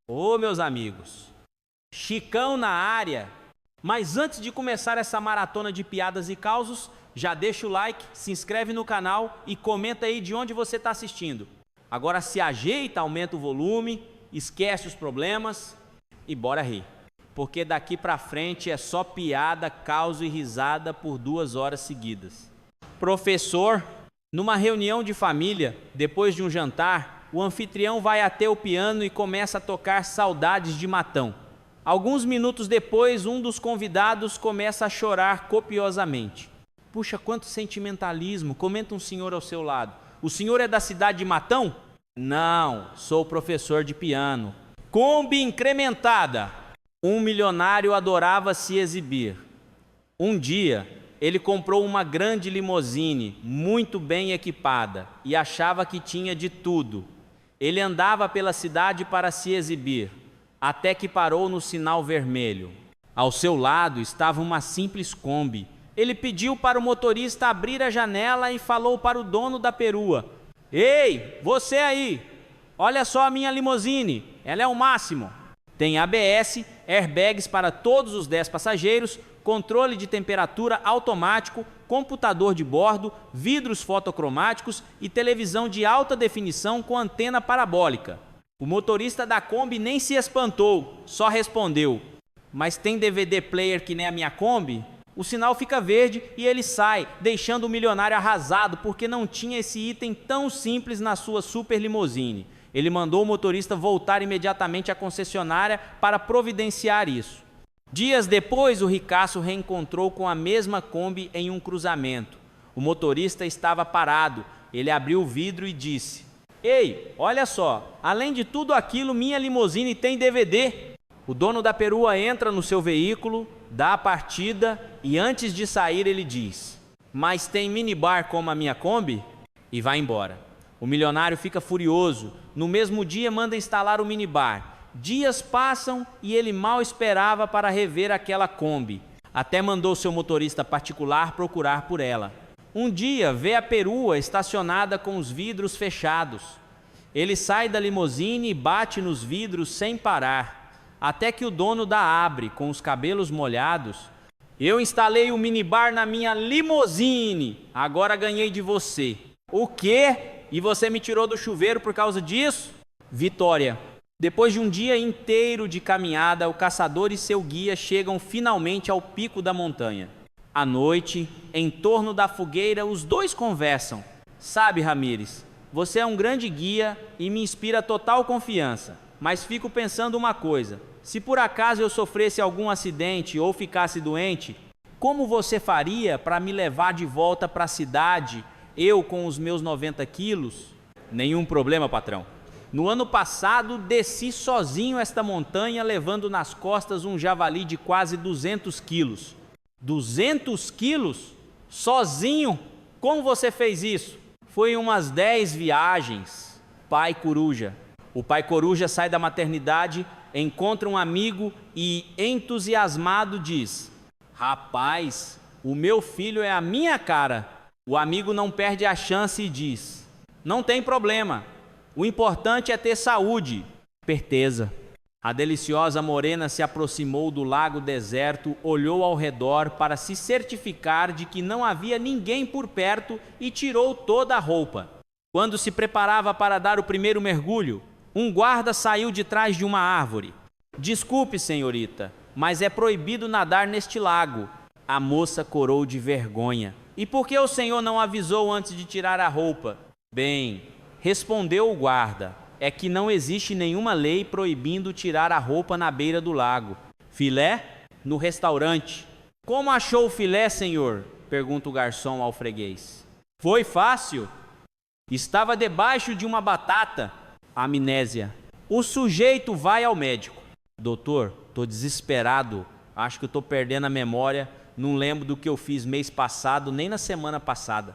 Ô, meus amigos, Chicão na área. Mas antes de começar essa maratona de piadas e causos, já deixa o like, se inscreve no canal e comenta aí de onde você está assistindo. Agora se ajeita, aumenta o volume, esquece os problemas e bora rir. Porque daqui pra frente é só piada, caos e risada por 2 horas seguidas. Professor, numa reunião de família, depois de um jantar, o anfitrião vai até o piano e começa a tocar Saudades de Matão. Alguns minutos depois, um dos convidados começa a chorar copiosamente. Puxa, quanto sentimentalismo, comenta um senhor ao seu lado. O senhor é da cidade de Matão? Não, sou professor de piano. Kombi incrementada. Um milionário adorava se exibir. Um dia, ele comprou uma grande limusine, muito bem equipada, e achava que tinha de tudo. Ele andava pela cidade para se exibir, até que parou no sinal vermelho. Ao seu lado estava uma simples Kombi. Ele pediu para o motorista abrir a janela e falou para o dono da perua: Ei, você aí, olha só a minha limusine, ela é o máximo. Tem ABS, airbags para todos os 10 passageiros, controle de temperatura automático, computador de bordo, vidros fotocromáticos e televisão de alta definição com antena parabólica. O motorista da Kombi nem se espantou, só respondeu: Mas tem DVD player que nem a minha Kombi? O sinal fica verde e ele sai, deixando o milionário arrasado porque não tinha esse item tão simples na sua super limusine. Ele mandou o motorista voltar imediatamente à concessionária para providenciar isso. Dias depois, o ricaço reencontrou com a mesma Kombi em um cruzamento. O motorista estava parado. Ele abriu o vidro e disse: Ei, olha só, além de tudo aquilo, minha limusine tem DVD. O dono da perua entra no seu veículo, dá a partida e antes de sair ele diz: Mas tem minibar como a minha Kombi? E vai embora. O milionário fica furioso. No mesmo dia manda instalar o minibar. Dias passam e ele mal esperava para rever aquela Kombi. Até mandou seu motorista particular procurar por ela. Um dia vê a perua estacionada com os vidros fechados. Ele sai da limusine e bate nos vidros sem parar, até que o dono da abre, com os cabelos molhados: Eu instalei o minibar na minha limusine, agora ganhei de você. O quê? E você me tirou do chuveiro por causa disso? Vitória. Depois de um dia inteiro de caminhada, o caçador e seu guia chegam finalmente ao pico da montanha. À noite, em torno da fogueira, os dois conversam. Sabe, Ramírez, você é um grande guia e me inspira total confiança. Mas fico pensando uma coisa: se por acaso eu sofresse algum acidente ou ficasse doente, como você faria para me levar de volta para a cidade, eu com os meus 90 quilos? Nenhum problema, patrão. No ano passado, desci sozinho esta montanha, levando nas costas um javali de quase 200 quilos. 200 quilos? Sozinho? Como você fez isso? Foi umas 10 viagens. Pai Coruja. O pai Coruja sai da maternidade, encontra um amigo e, entusiasmado, diz: Rapaz, o meu filho é a minha cara. O amigo não perde a chance e diz: Não tem problema. O importante é ter saúde. Certeza. A deliciosa morena se aproximou do lago deserto, olhou ao redor para se certificar de que não havia ninguém por perto e tirou toda a roupa. Quando se preparava para dar o primeiro mergulho, um guarda saiu de trás de uma árvore. Desculpe, senhorita, mas é proibido nadar neste lago. A moça corou de vergonha. E por que o senhor não avisou antes de tirar a roupa? Bem, respondeu o guarda, é que não existe nenhuma lei proibindo tirar a roupa na beira do lago. Filé? No restaurante. Como achou o filé, senhor? Pergunta o garçom ao freguês. Foi fácil. Estava debaixo de uma batata. Amnésia. O sujeito vai ao médico. Doutor, tô desesperado. Acho que eu tô perdendo a memória. Não lembro do que eu fiz mês passado, nem na semana passada.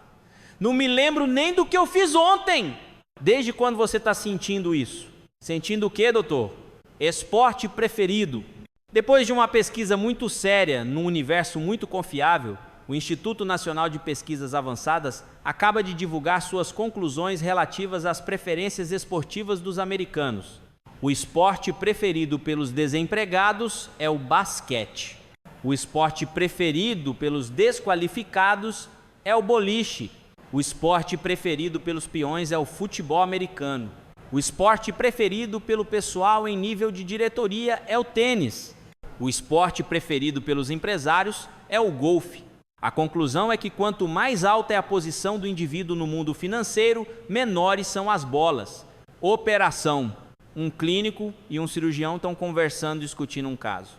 Não me lembro nem do que eu fiz ontem. Desde quando você está sentindo isso? Sentindo o quê, doutor? Esporte preferido. Depois de uma pesquisa muito séria, num universo muito confiável, o Instituto Nacional de Pesquisas Avançadas acaba de divulgar suas conclusões relativas às preferências esportivas dos americanos. O esporte preferido pelos desempregados é o basquete. O esporte preferido pelos desqualificados é o boliche. O esporte preferido pelos peões é o futebol americano. O esporte preferido pelo pessoal em nível de diretoria é o tênis. O esporte preferido pelos empresários é o golfe. A conclusão é que quanto mais alta é a posição do indivíduo no mundo financeiro, menores são as bolas. Operação. Um clínico e um cirurgião estão conversando, discutindo um caso.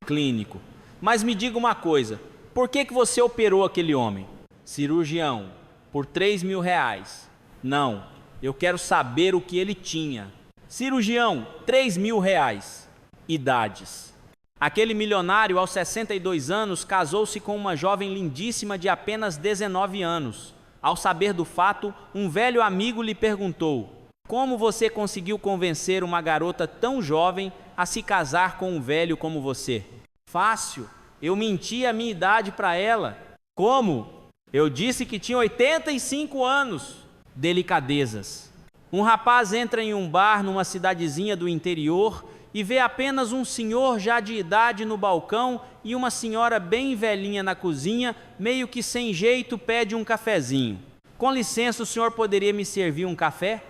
Clínico. Mas me diga uma coisa, por que você operou aquele homem? Cirurgião. Por R$3.000. Não, eu quero saber o que ele tinha. Cirurgião, R$3.000. Idades. Aquele milionário, aos 62 anos, casou-se com uma jovem lindíssima de apenas 19 anos. Ao saber do fato, um velho amigo lhe perguntou: como você conseguiu convencer uma garota tão jovem a se casar com um velho como você? Fácil, eu menti a minha idade para ela. Como? Eu disse que tinha 85 anos. Delicadezas. Um rapaz entra em um bar numa cidadezinha do interior e vê apenas um senhor já de idade no balcão e uma senhora bem velhinha na cozinha, meio que sem jeito pede um cafezinho. Com licença, o senhor poderia me servir um café?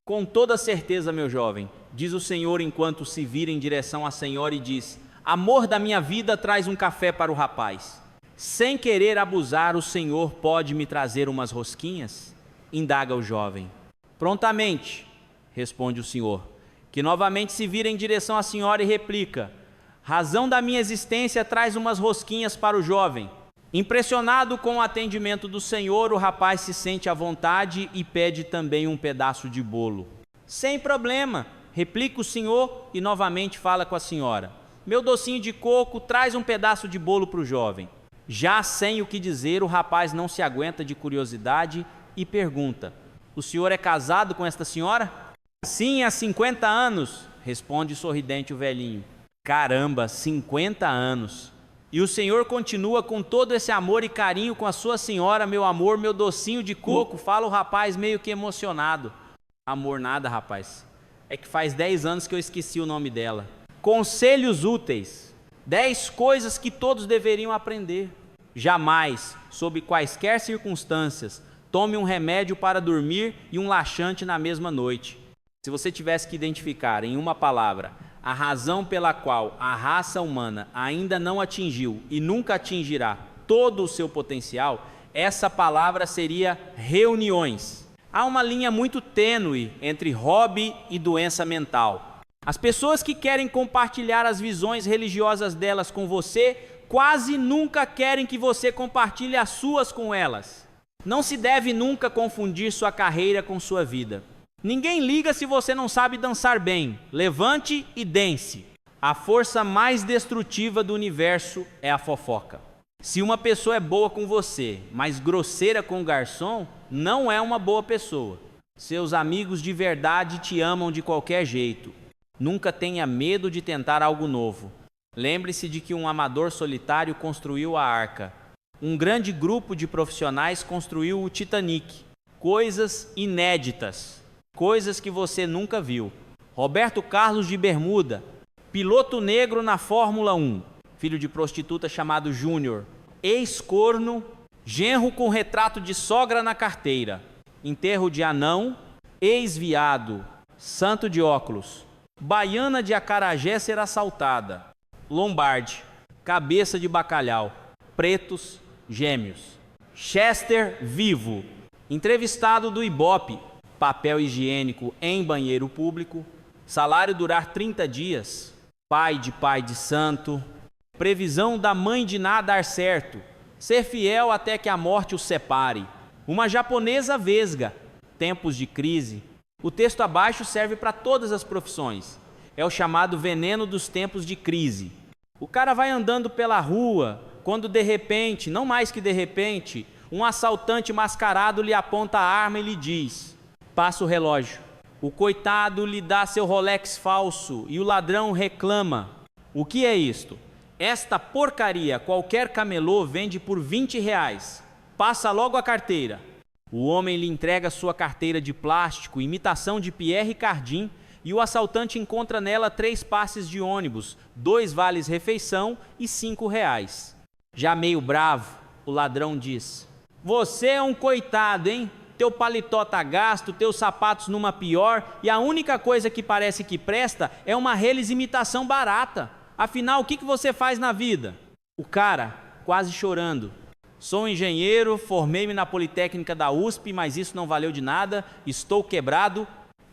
Com toda certeza, meu jovem, diz o senhor enquanto se vira em direção à senhora e diz: amor da minha vida, traz um café para o rapaz. Sem querer abusar, o senhor pode me trazer umas rosquinhas? Indaga o jovem. Prontamente, responde o senhor, que novamente se vira em direção à senhora e replica: razão da minha existência, traz umas rosquinhas para o jovem. Impressionado com o atendimento do senhor, o rapaz se sente à vontade e pede também um pedaço de bolo. Sem problema, replica o senhor e novamente fala com a senhora: meu docinho de coco, traz um pedaço de bolo para o jovem. Já sem o que dizer, o rapaz não se aguenta de curiosidade e pergunta: o senhor é casado com esta senhora? Sim, há 50 anos, responde sorridente o velhinho. Caramba, 50 anos. E o senhor continua com todo esse amor e carinho com a sua senhora, meu amor, meu docinho de coco, fala o rapaz meio que emocionado. Amor nada, rapaz. É que faz 10 anos que eu esqueci o nome dela. Conselhos úteis. 10 coisas que todos deveriam aprender. Jamais, sob quaisquer circunstâncias, tome um remédio para dormir e um laxante na mesma noite. Se você tivesse que identificar em uma palavra a razão pela qual a raça humana ainda não atingiu e nunca atingirá todo o seu potencial, essa palavra seria reuniões. Há uma linha muito tênue entre hobby e doença mental. As pessoas que querem compartilhar as visões religiosas delas com você, quase nunca querem que você compartilhe as suas com elas. Não se deve nunca confundir sua carreira com sua vida. Ninguém liga se você não sabe dançar bem. Levante e dance. A força mais destrutiva do universo é a fofoca. Se uma pessoa é boa com você, mas grosseira com o garçom, não é uma boa pessoa. Seus amigos de verdade te amam de qualquer jeito. Nunca tenha medo de tentar algo novo. Lembre-se de que um amador solitário construiu a Arca. Um grande grupo de profissionais construiu o Titanic. Coisas inéditas. Coisas que você nunca viu. Roberto Carlos de Bermuda, piloto negro na Fórmula 1, filho de prostituta chamado Júnior, ex-corno, genro com retrato de sogra na carteira, enterro de anão, ex-viado, santo de óculos, baiana de acarajé ser assaltada, Lombardi, cabeça de bacalhau, pretos, gêmeos, Chester vivo, entrevistado do Ibope, papel higiênico em banheiro público, salário durar 30 dias, pai de santo, previsão da mãe de Ná dar certo, ser fiel até que a morte os separe, uma japonesa vesga, tempos de crise. O texto abaixo serve para todas as profissões. É o chamado veneno dos tempos de crise. O cara vai andando pela rua, quando de repente, não mais que de repente, um assaltante mascarado lhe aponta a arma e lhe diz: passa o relógio. O coitado lhe dá seu Rolex falso e o ladrão reclama. O que é isto? Esta porcaria qualquer camelô vende por R$20. Passa logo a carteira. O homem lhe entrega sua carteira de plástico, imitação de Pierre Cardin, e o assaltante encontra nela 3 passes de ônibus, 2 vales-refeição e R$ 5. Já meio bravo, o ladrão diz: "Você é um coitado, hein? Teu paletó tá gasto, teus sapatos numa pior, e a única coisa que parece que presta é uma reles imitação barata. Afinal, o que você faz na vida?" O cara, quase chorando: "Sou engenheiro, formei-me na Politécnica da USP, mas isso não valeu de nada, estou quebrado."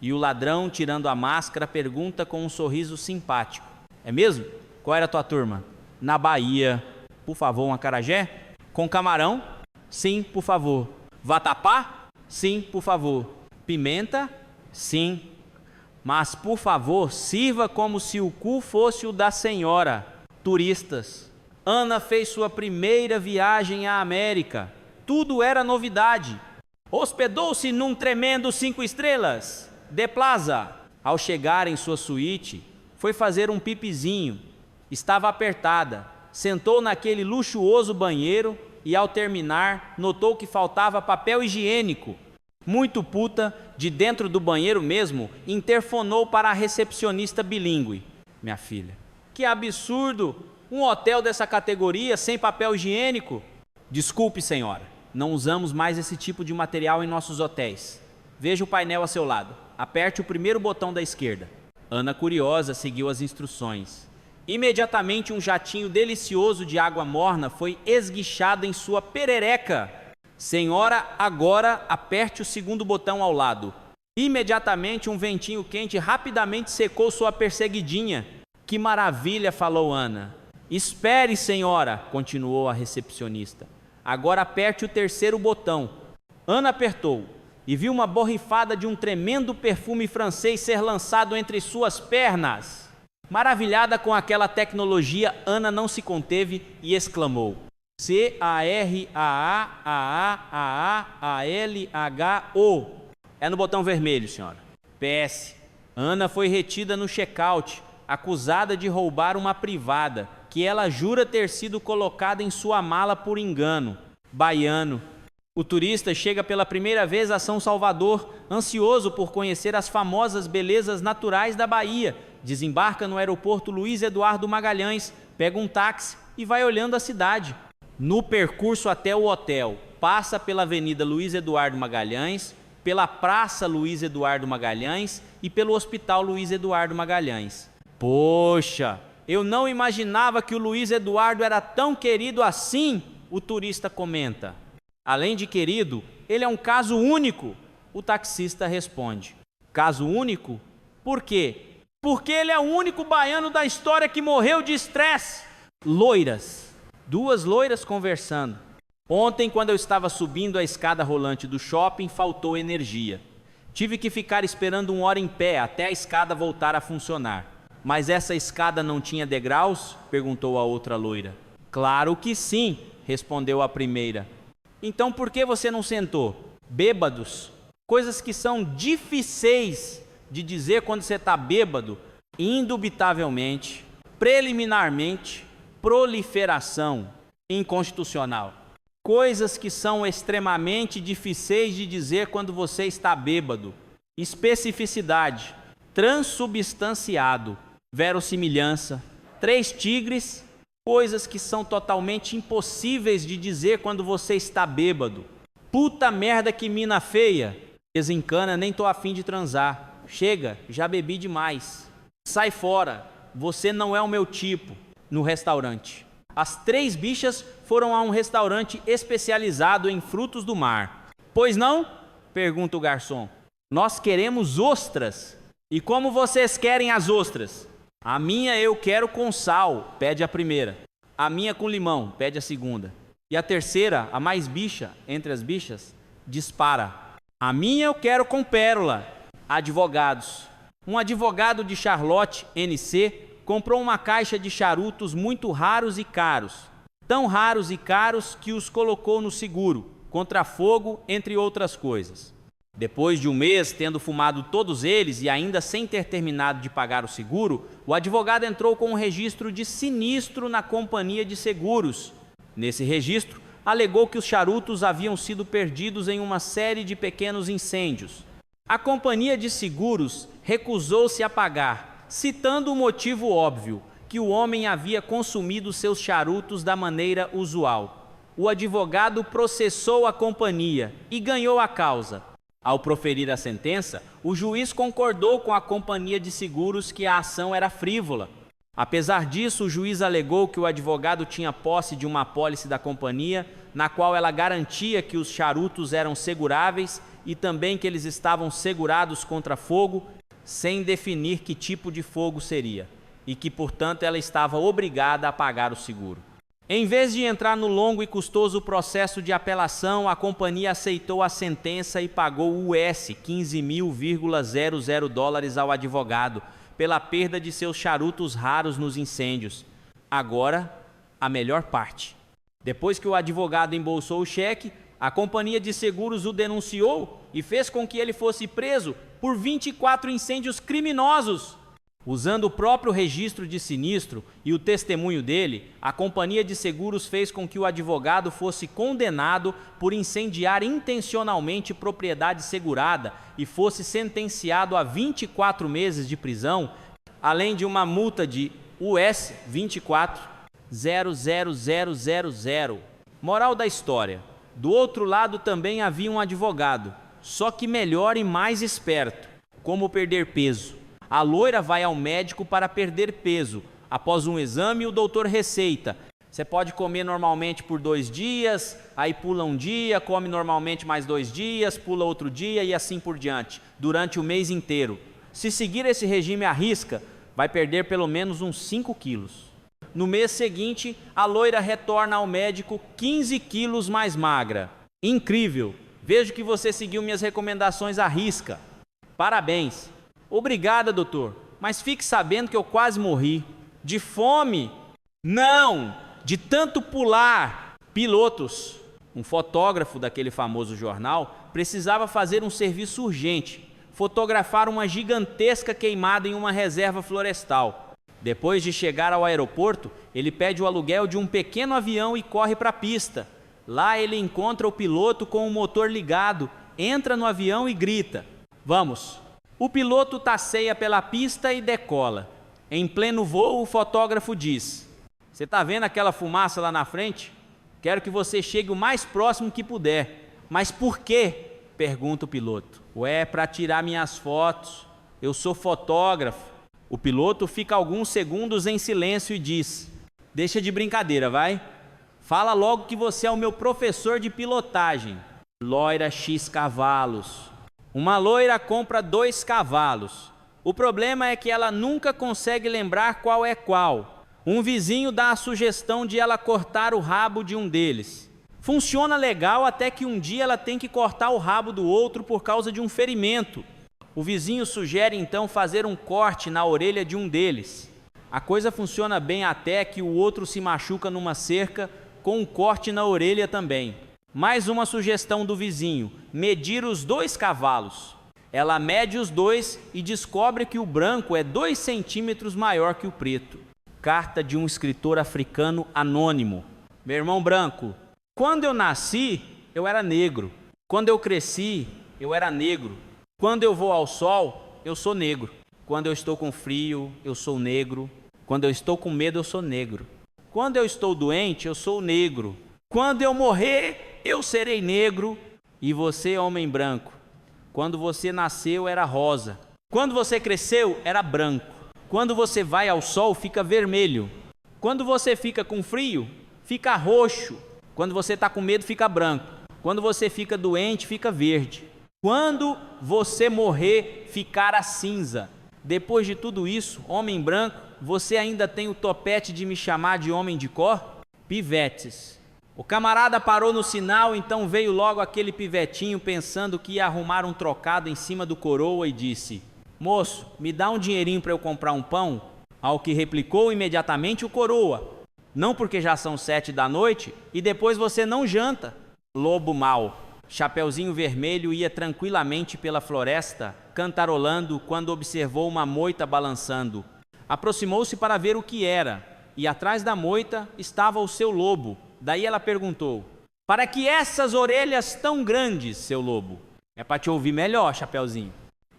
E o ladrão, tirando a máscara, pergunta com um sorriso simpático: "É mesmo? Qual era a tua turma?" "Na Bahia." "Por favor, um acarajé?" "Com camarão?" "Sim, por favor." "Vatapá?" "Sim, por favor." "Pimenta?" "Sim." "Mas, por favor, sirva como se o cu fosse o da senhora." Turistas. Ana fez sua primeira viagem à América. Tudo era novidade. Hospedou-se num tremendo 5 estrelas, de Plaza. Ao chegar em sua suíte, foi fazer um pipizinho. Estava apertada. Sentou naquele luxuoso banheiro e, ao terminar, notou que faltava papel higiênico. Muito puta, de dentro do banheiro mesmo, interfonou para a recepcionista bilíngue: "Minha filha, que absurdo! Um hotel dessa categoria sem papel higiênico?" "Desculpe, senhora, não usamos mais esse tipo de material em nossos hotéis. Veja o painel a seu lado. Aperte o primeiro botão da esquerda." Ana, curiosa, seguiu as instruções. Imediatamente, um jatinho delicioso de água morna foi esguichado em sua perereca. "Senhora, agora aperte o segundo botão ao lado." Imediatamente, um ventinho quente rapidamente secou sua perseguidinha. "Que maravilha!" falou Ana. "Espere, senhora," continuou a recepcionista. "Agora aperte o terceiro botão." Ana apertou e viu uma borrifada de um tremendo perfume francês ser lançado entre suas pernas. Maravilhada com aquela tecnologia, Ana não se conteve e exclamou: "CARAAAAALHO." "É no botão vermelho, senhora." "PS. Ana foi retida no check-out, acusada de roubar uma privada, que ela jura ter sido colocada em sua mala por engano." Baiano. O turista chega pela primeira vez a São Salvador, ansioso por conhecer as famosas belezas naturais da Bahia. Desembarca no aeroporto Luiz Eduardo Magalhães, pega um táxi e vai olhando a cidade. No percurso até o hotel, passa pela Avenida Luiz Eduardo Magalhães, pela Praça Luiz Eduardo Magalhães e pelo Hospital Luiz Eduardo Magalhães. "Poxa, eu não imaginava que o Luiz Eduardo era tão querido assim," o turista comenta. "Além de querido, ele é um caso único." O taxista responde: "Caso único? Por quê?" "Porque ele é o único baiano da história que morreu de estresse." Loiras. 2 loiras conversando. "Ontem, quando eu estava subindo a escada rolante do shopping, faltou energia. Tive que ficar esperando 1 hora em pé até a escada voltar a funcionar." "Mas essa escada não tinha degraus?" perguntou a outra loira. "Claro que sim," respondeu a primeira. "Então por que você não sentou?" "Bêbados. Coisas que são difíceis de dizer quando você está bêbado. Indubitavelmente, preliminarmente, proliferação, inconstitucional. Coisas que são extremamente difíceis de dizer quando você está bêbado. Especificidade, transubstanciado, verossimilhança, 3 tigres, coisas que são totalmente impossíveis de dizer quando você está bêbado. Puta merda, que mina feia. Desencana, nem tô afim de transar. Chega, já bebi demais. Sai fora, você não é o meu tipo." No restaurante. As 3 bichas foram a um restaurante especializado em frutos do mar. "Pois não?" pergunta o garçom. "Nós queremos ostras." "E como vocês querem as ostras?" "A minha eu quero com sal," pede a primeira. "A minha com limão," pede a segunda. E a terceira, a mais bicha entre as bichas, dispara: "A minha eu quero com pérola." Advogados. Um advogado de Charlotte, NC, comprou uma caixa de charutos muito raros e caros. Tão raros e caros que os colocou no seguro, contra fogo, entre outras coisas. Depois de 1 mês, tendo fumado todos eles e ainda sem ter terminado de pagar o seguro, o advogado entrou com um registro de sinistro na companhia de seguros. Nesse registro, alegou que os charutos haviam sido perdidos em uma série de pequenos incêndios. A companhia de seguros recusou-se a pagar, citando o motivo óbvio, que o homem havia consumido seus charutos da maneira usual. O advogado processou a companhia e ganhou a causa. Ao proferir a sentença, o juiz concordou com a companhia de seguros que a ação era frívola. Apesar disso, o juiz alegou que o advogado tinha posse de uma apólice da companhia, na qual ela garantia que os charutos eram seguráveis e também que eles estavam segurados contra fogo, sem definir que tipo de fogo seria, e que, portanto, ela estava obrigada a pagar o seguro. Em vez de entrar no longo e custoso processo de apelação, a companhia aceitou a sentença e pagou US $15.00 ao advogado pela perda de seus charutos raros nos incêndios. Agora, a melhor parte. Depois que o advogado embolsou o cheque, a companhia de seguros o denunciou e fez com que ele fosse preso por 24 incêndios criminosos. Usando o próprio registro de sinistro e o testemunho dele, a companhia de seguros fez com que o advogado fosse condenado por incendiar intencionalmente propriedade segurada e fosse sentenciado a 24 meses de prisão, além de uma multa de US 24.00000. Moral da história: do outro lado também havia um advogado, só que melhor e mais esperto. Como perder peso? A loira vai ao médico para perder peso. Após um exame, o doutor receita: você pode comer normalmente por 2 dias, aí pula um dia, come normalmente mais 2 dias, pula outro dia e assim por diante, durante o mês inteiro. Se seguir esse regime à risca, vai perder pelo menos uns 5 quilos. No mês seguinte, a loira retorna ao médico 15 quilos mais magra. Incrível! Vejo que você seguiu minhas recomendações à risca. Parabéns! Obrigada, doutor, mas fique sabendo que eu quase morri. De fome? Não! De tanto pular. Pilotos. Um fotógrafo daquele famoso jornal precisava fazer um serviço urgente: fotografar uma gigantesca queimada em uma reserva florestal. Depois de chegar ao aeroporto, ele pede o aluguel de um pequeno avião e corre para a pista. Lá ele encontra o piloto com o motor ligado, entra no avião e grita: vamos! O piloto tasseia pela pista e decola. Em pleno voo, o fotógrafo diz: você está vendo aquela fumaça lá na frente? Quero que você chegue o mais próximo que puder. Mas por quê? Pergunta o piloto. Ué, para tirar minhas fotos. Eu sou fotógrafo. O piloto fica alguns segundos em silêncio e diz: deixa de brincadeira, vai. Fala logo que você é o meu professor de pilotagem. Loira X cavalos. Uma loira compra 2 cavalos. O problema é que ela nunca consegue lembrar qual é qual. Um vizinho dá a sugestão de ela cortar o rabo de um deles. Funciona legal até que um dia ela tem que cortar o rabo do outro por causa de um ferimento. O vizinho sugere então fazer um corte na orelha de um deles. A coisa funciona bem até que o outro se machuca numa cerca com um corte na orelha também. Mais uma sugestão do vizinho: medir os 2 cavalos. Ela mede os 2 e descobre que o branco é 2 centímetros maior que o preto. Carta de um escritor africano anônimo. Meu irmão branco, quando eu nasci, eu era negro. Quando eu cresci, eu era negro. Quando eu vou ao sol, eu sou negro. Quando eu estou com frio, eu sou negro. Quando eu estou com medo, eu sou negro. Quando eu estou doente, eu sou negro. Quando eu morrer, eu serei negro. E você, homem branco, quando você nasceu era rosa. Quando você cresceu era branco. Quando você vai ao sol fica vermelho. Quando você fica com frio, fica roxo. Quando você está com medo fica branco. Quando você fica doente fica verde. Quando você morrer ficará cinza. Depois de tudo isso, homem branco, você ainda tem o topete de me chamar de homem de cor? Pivetes. O camarada parou no sinal, então veio logo aquele pivetinho pensando que ia arrumar um trocado em cima do coroa e disse: moço, me dá um dinheirinho para eu comprar um pão? Ao que replicou imediatamente o coroa: não, porque já são 7 da noite e depois você não janta. Lobo mau. Chapeuzinho Vermelho ia tranquilamente pela floresta, cantarolando, quando observou uma moita balançando. Aproximou-se para ver o que era, e atrás da moita estava o seu lobo. Daí ela perguntou: para que essas orelhas tão grandes, seu lobo? É para te ouvir melhor, Chapeuzinho.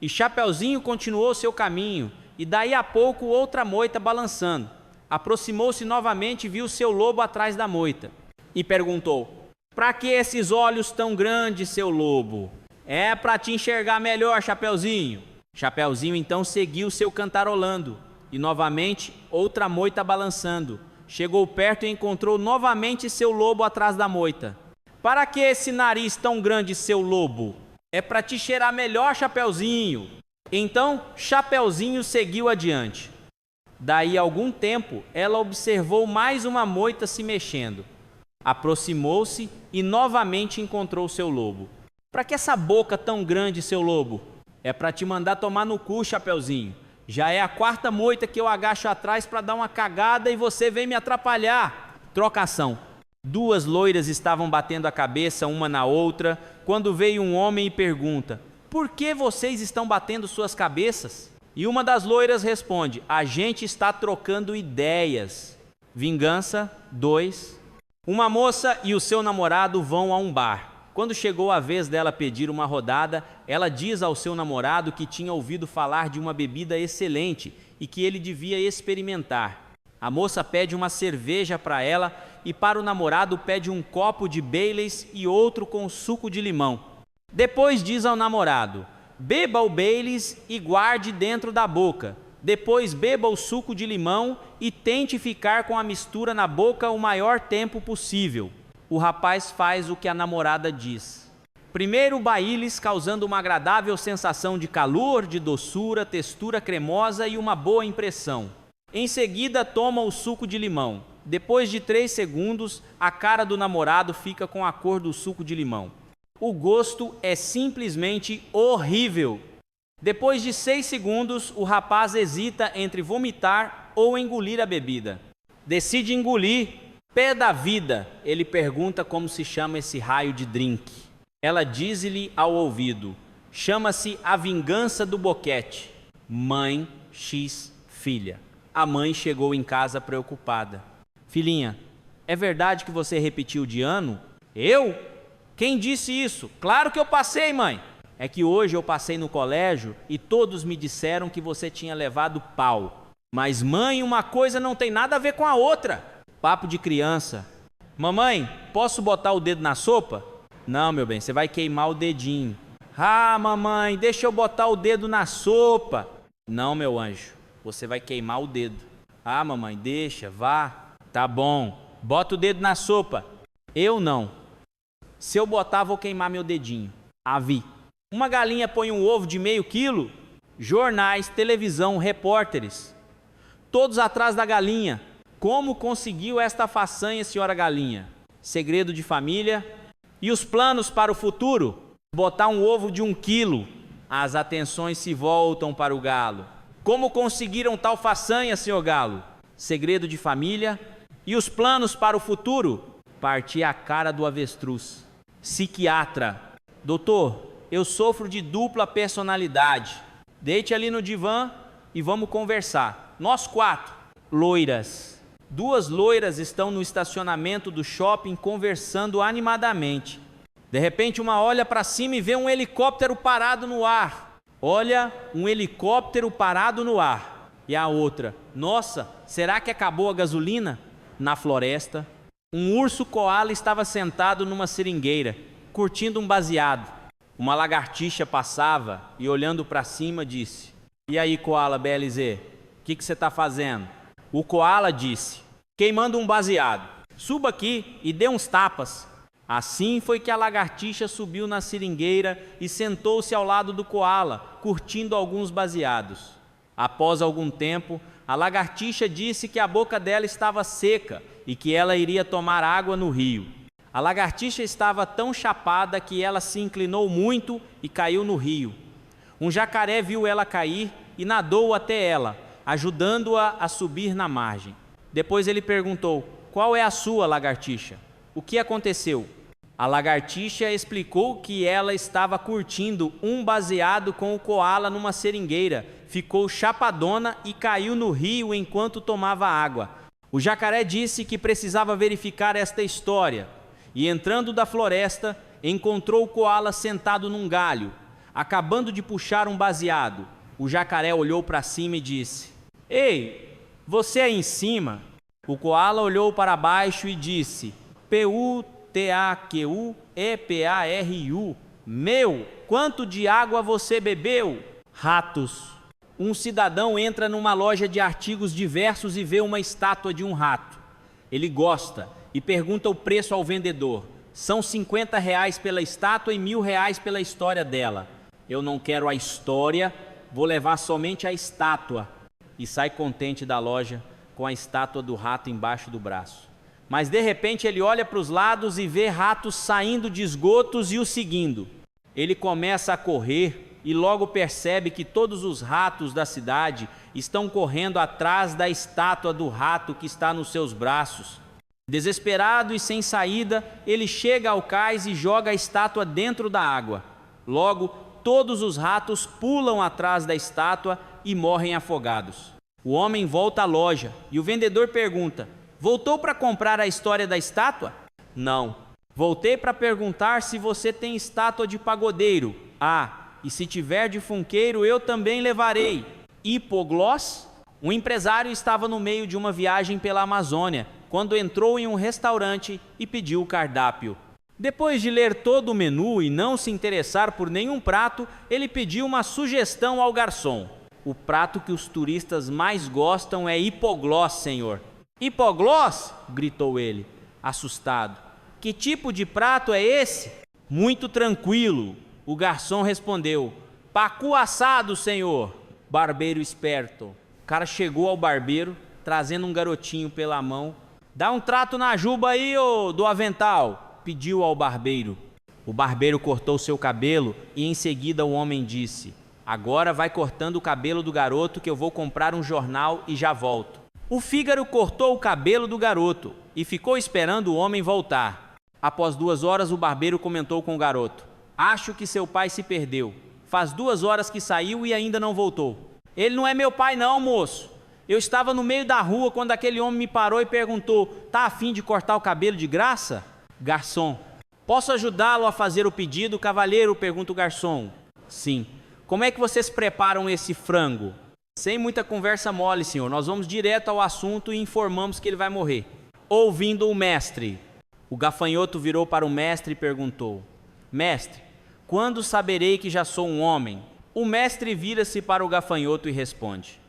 E Chapeuzinho continuou seu caminho, e daí a pouco outra moita balançando. Aproximou-se novamente e viu seu lobo atrás da moita. E perguntou: "Para que esses olhos tão grandes, seu lobo?" "É para te enxergar melhor, Chapeuzinho." Chapeuzinho então seguiu seu cantarolando, e novamente outra moita balançando. Chegou perto e encontrou novamente seu lobo atrás da moita. "Para que esse nariz tão grande, seu lobo?" "É para te cheirar melhor, Chapeuzinho." Então Chapeuzinho seguiu adiante. Daí a algum tempo, ela observou mais uma moita se mexendo. Aproximou-se e novamente encontrou seu lobo. "Para que essa boca tão grande, seu lobo?" "É para te mandar tomar no cu, Chapeuzinho. Já é a quarta moita que eu agacho atrás para dar uma cagada e você vem me atrapalhar." Trocação. Duas loiras estavam batendo a cabeça uma na outra, quando veio um homem e pergunta: "Por que vocês estão batendo suas cabeças?" E uma das loiras responde: "A gente está trocando ideias." Vingança 2. Uma moça e o seu namorado vão a um bar. Quando chegou a vez dela pedir uma rodada, ela diz ao seu namorado que tinha ouvido falar de uma bebida excelente e que ele devia experimentar. A moça pede uma cerveja para ela e para o namorado pede um copo de Baileys e outro com suco de limão. Depois diz ao namorado: "Beba o Baileys e guarde dentro da boca. Depois beba o suco de limão e tente ficar com a mistura na boca o maior tempo possível." O rapaz faz o que a namorada diz. Primeiro o Baileys, causando uma agradável sensação de calor, de doçura, textura cremosa e uma boa impressão. Em seguida toma o suco de limão. Depois de 3 segundos, a cara do namorado fica com a cor do suco de limão. O gosto é simplesmente horrível. Depois de 6 segundos, o rapaz hesita entre vomitar ou engolir a bebida. Decide engolir. "Pé da vida", ele pergunta como se chama esse raio de drink. Ela diz-lhe ao ouvido: "Chama-se A Vingança do Boquete." Mãe X filha. A mãe chegou em casa preocupada. "Filhinha, é verdade que você repetiu de ano?" "Eu? Quem disse isso?" "Claro que eu passei, mãe." "É que hoje eu passei no colégio e todos me disseram que você tinha levado pau." "Mas mãe, uma coisa não tem nada a ver com a outra." Papo de criança. "Mamãe, posso botar o dedo na sopa?" "Não, meu bem, você vai queimar o dedinho." "Ah, mamãe, deixa eu botar o dedo na sopa." "Não, meu anjo, você vai queimar o dedo." "Ah, mamãe, deixa, vá." "Tá bom, bota o dedo na sopa." "Eu não. Se eu botar, vou queimar meu dedinho." "Avi." "Uma galinha põe um ovo de meio quilo?" Jornais, televisão, repórteres. Todos atrás da galinha. "Como conseguiu esta façanha, senhora galinha?" Segredo de família. "E os planos para o futuro?" "Botar um ovo de 1 quilo." As atenções se voltam para o galo. "Como conseguiram tal façanha, senhor galo?" Segredo de família. "E os planos para o futuro?" Partir a cara do avestruz. Psiquiatra. "Doutor, eu sofro de dupla personalidade." "Deite ali no divã e vamos conversar." Nós 4. Loiras. 2 loiras estão no estacionamento do shopping conversando animadamente. De repente uma olha para cima e vê um helicóptero parado no ar. Olha, um helicóptero parado no ar. E a outra: "Nossa, será que acabou a gasolina?" Na floresta, um urso coala estava sentado numa seringueira, curtindo um baseado. Uma lagartixa passava e, olhando para cima, disse: "E aí, coala BLZ, o que você está fazendo?" O coala disse: "Queimando um baseado. Suba aqui e dê uns tapas." Assim foi que a lagartixa subiu na seringueira e sentou-se ao lado do coala, curtindo alguns baseados. Após algum tempo, a lagartixa disse que a boca dela estava seca e que ela iria tomar água no rio. A lagartixa estava tão chapada que ela se inclinou muito e caiu no rio. Um jacaré viu ela cair e nadou até ela, ajudando-a a subir na margem. Depois ele perguntou: "Qual é a sua, lagartixa? O que aconteceu?" A lagartixa explicou que ela estava curtindo um baseado com o coala numa seringueira, ficou chapadona e caiu no rio enquanto tomava água. O jacaré disse que precisava verificar esta história e, entrando da floresta, encontrou o coala sentado num galho. acabando de puxar um baseado. O jacaré olhou para cima e disse: Ei, você aí em cima? O coala olhou para baixo e disse: P-U-T-A-Q-U-E-P-A-R-U. Meu, quanto de água você bebeu? Ratos. Um cidadão entra numa loja de artigos diversos e vê uma estátua de um rato. Ele gosta e pergunta o preço ao vendedor. São R$50 pela estátua e R$1.000 pela história dela. Eu não quero a história, vou levar somente a estátua. E sai contente da loja com a estátua do rato embaixo do braço. Mas de repente ele olha para os lados e vê ratos saindo de esgotos e o seguindo. Ele começa a correr e logo percebe que todos os ratos da cidade estão correndo atrás da estátua do rato que está nos seus braços. Desesperado e sem saída, ele chega ao cais e joga a estátua dentro da água. Logo, todos os ratos pulam atrás da estátua e morrem afogados. O homem volta à loja e o vendedor pergunta: Voltou para comprar a história da estátua? Não. Voltei para perguntar se você tem estátua de pagodeiro. Ah, e se tiver de funkeiro, eu também levarei. Hipoglós? Um empresário estava no meio de uma viagem pela Amazônia, quando entrou em um restaurante e pediu o cardápio. Depois de ler todo o menu e não se interessar por nenhum prato, ele pediu uma sugestão ao garçom. O prato que os turistas mais gostam é hipoglós, senhor. Hipoglós? Gritou ele, assustado. Que tipo de prato é esse? Muito tranquilo. O garçom respondeu: Pacu assado, senhor. Barbeiro esperto. O cara chegou ao barbeiro, trazendo um garotinho pela mão. Dá um trato na juba aí, ô do avental, pediu ao barbeiro. O barbeiro cortou seu cabelo e em seguida o homem disse: Agora vai cortando o cabelo do garoto que eu vou comprar um jornal e já volto. O Fígaro cortou o cabelo do garoto e ficou esperando o homem voltar. Após 2 horas, o barbeiro comentou com o garoto: Acho que seu pai se perdeu. Faz 2 horas que saiu e ainda não voltou. Ele não é meu pai não, moço. Eu estava no meio da rua quando aquele homem me parou e perguntou: Tá a fim de cortar o cabelo de graça? Garçom: Posso ajudá-lo a fazer o pedido, cavalheiro? Pergunta o garçom. Sim. Como é que vocês preparam esse frango? Sem muita conversa mole, senhor. Nós vamos direto ao assunto e informamos que ele vai morrer. Ouvindo o mestre. O gafanhoto virou para o mestre e perguntou: Mestre, quando saberei que já sou um homem? O mestre vira-se para o gafanhoto e responde: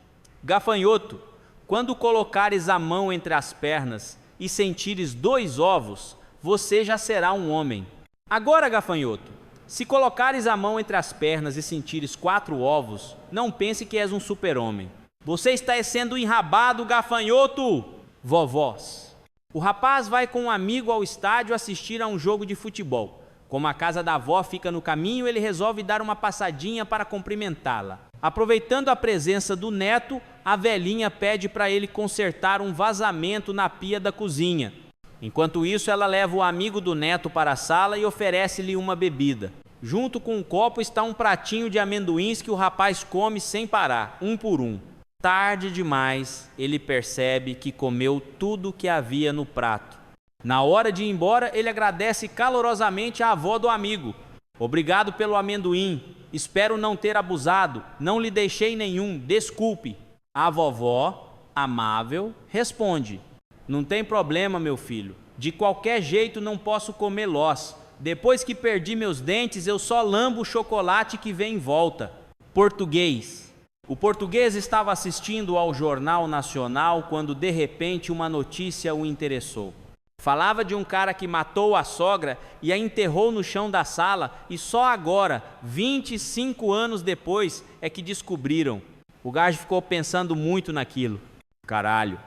Gafanhoto, quando colocares a mão entre as pernas e sentires 2 ovos, você já será um homem. Agora, gafanhoto, se colocares a mão entre as pernas e sentires 4 ovos, não pense que és um super-homem. Você está sendo enrabado, gafanhoto! Vovós. O rapaz vai com um amigo ao estádio assistir a um jogo de futebol. Como a casa da avó fica no caminho, ele resolve dar uma passadinha para cumprimentá-la. Aproveitando a presença do neto, a velhinha pede para ele consertar um vazamento na pia da cozinha. Enquanto isso, ela leva o amigo do neto para a sala e oferece-lhe uma bebida. Junto com um copo está um pratinho de amendoins que o rapaz come sem parar, um por um. Tarde demais, ele percebe que comeu tudo que havia no prato. Na hora de ir embora, ele agradece calorosamente à avó do amigo. Obrigado pelo amendoim. Espero não ter abusado. Não lhe deixei nenhum. Desculpe. A vovó, amável, responde: Não tem problema, meu filho. De qualquer jeito não posso comer lós. Depois que perdi meus dentes, eu só lambo o chocolate que vem em volta. Português. O português estava assistindo ao Jornal Nacional quando de repente uma notícia o interessou. Falava de um cara que matou a sogra e a enterrou no chão da sala e só agora, 25 anos depois, é que descobriram. O gajo ficou pensando muito naquilo. Caralho,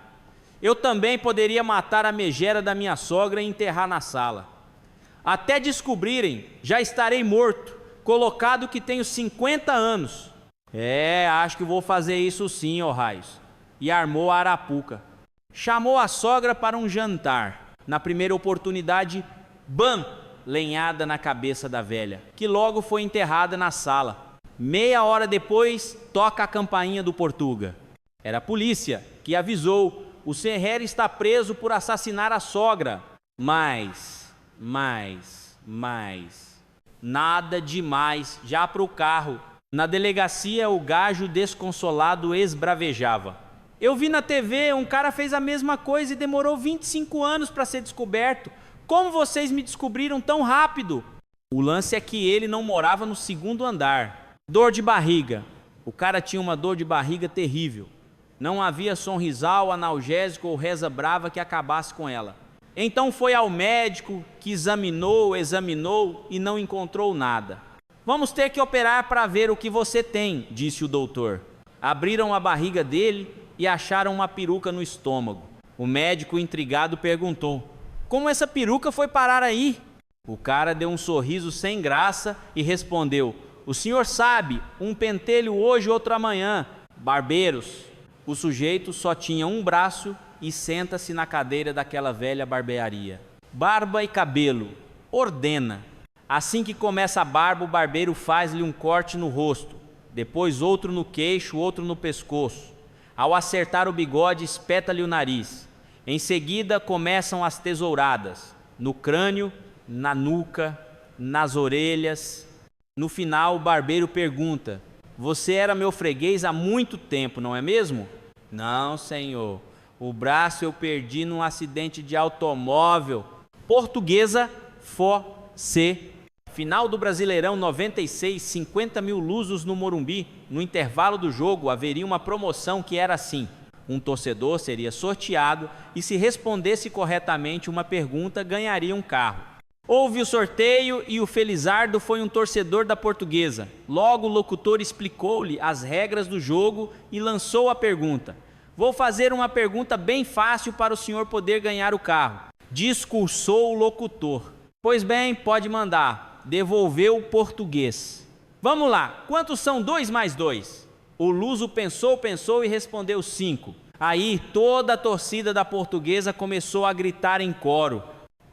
eu também poderia matar a megera da minha sogra e enterrar na sala. Até descobrirem, já estarei morto, colocado que tenho 50 anos. Acho que vou fazer isso sim, ó raios. E armou a arapuca. Chamou a sogra para um jantar. Na primeira oportunidade, bam! Lenhada na cabeça da velha, que logo foi enterrada na sala. Meia hora depois, toca a campainha do Portuga. Era a polícia, que avisou: o Serrer está preso por assassinar a sogra. Mas... Nada demais, já pro carro. Na delegacia, o gajo desconsolado esbravejava. Eu vi na TV, um cara fez a mesma coisa e demorou 25 anos para ser descoberto. Como vocês me descobriram tão rápido? O lance é que ele não morava no segundo andar. Dor de barriga. O cara tinha uma dor de barriga terrível. Não havia Sonrisal, analgésico ou reza brava que acabasse com ela. Então foi ao médico que examinou e não encontrou nada. Vamos ter que operar para ver o que você tem, disse o doutor. Abriram a barriga dele e acharam uma peruca no estômago. O médico, intrigado, perguntou: como essa peruca foi parar aí? O cara deu um sorriso sem graça e respondeu: o senhor sabe, um pentelho hoje, outro amanhã. Barbeiros. O sujeito só tinha um braço e senta-se na cadeira daquela velha barbearia. Barba e cabelo. Ordena. Assim que começa a barba, o barbeiro faz-lhe um corte no rosto, depois outro no queixo, outro no pescoço. Ao acertar o bigode, espeta-lhe o nariz. Em seguida, começam as tesouradas, no crânio, na nuca, nas orelhas. No final, o barbeiro pergunta: você era meu freguês há muito tempo, não é mesmo? Não, senhor. O braço eu perdi num acidente de automóvel. Portuguesa, Fó-Cê. Final do Brasileirão 96, 50 mil lusos no Morumbi. No intervalo do jogo haveria uma promoção que era assim: um torcedor seria sorteado e, se respondesse corretamente uma pergunta, ganharia um carro. Houve o sorteio e o felizardo foi um torcedor da Portuguesa. Logo o locutor explicou-lhe as regras do jogo e lançou a pergunta: vou fazer uma pergunta bem fácil para o senhor poder ganhar o carro. Discursou o locutor. Pois bem, pode mandar. Devolveu o português. Vamos lá, quantos são 2 mais 2? O luso pensou e respondeu 5. Aí toda a torcida da Portuguesa começou a gritar em coro: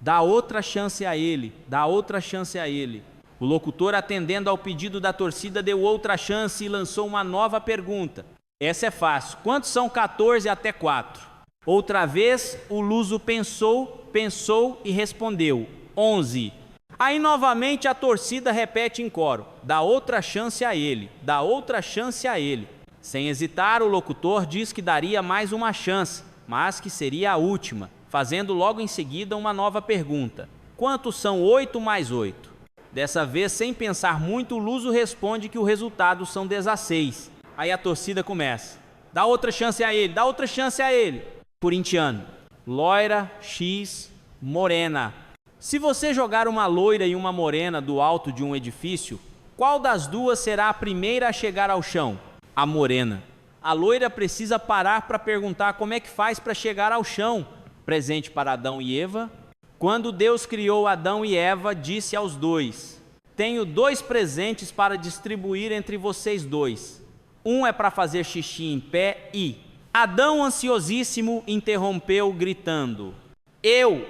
dá outra chance a ele, dá outra chance a ele. O locutor, atendendo ao pedido da torcida, deu outra chance e lançou uma nova pergunta. Essa é fácil. Quantos são 14 até 4? Outra vez, o luso pensou e respondeu: 11. Aí novamente a torcida repete em coro: dá outra chance a ele, dá outra chance a ele. Sem hesitar, o locutor diz que daria mais uma chance, mas que seria a última, fazendo logo em seguida uma nova pergunta: quantos são 8 mais 8? Dessa vez, sem pensar muito, o luso responde que o resultado são 16. Aí a torcida começa: dá outra chance a ele, dá outra chance a ele. Corintiano: loira, X, morena. Se você jogar uma loira e uma morena do alto de um edifício, qual das duas será a primeira a chegar ao chão? A morena. A loira precisa parar para perguntar como é que faz para chegar ao chão. Presente para Adão e Eva. Quando Deus criou Adão e Eva, disse aos dois: tenho 2 presentes para distribuir entre vocês dois. Um é para fazer xixi em pé e... Adão, ansiosíssimo, interrompeu gritando: Eu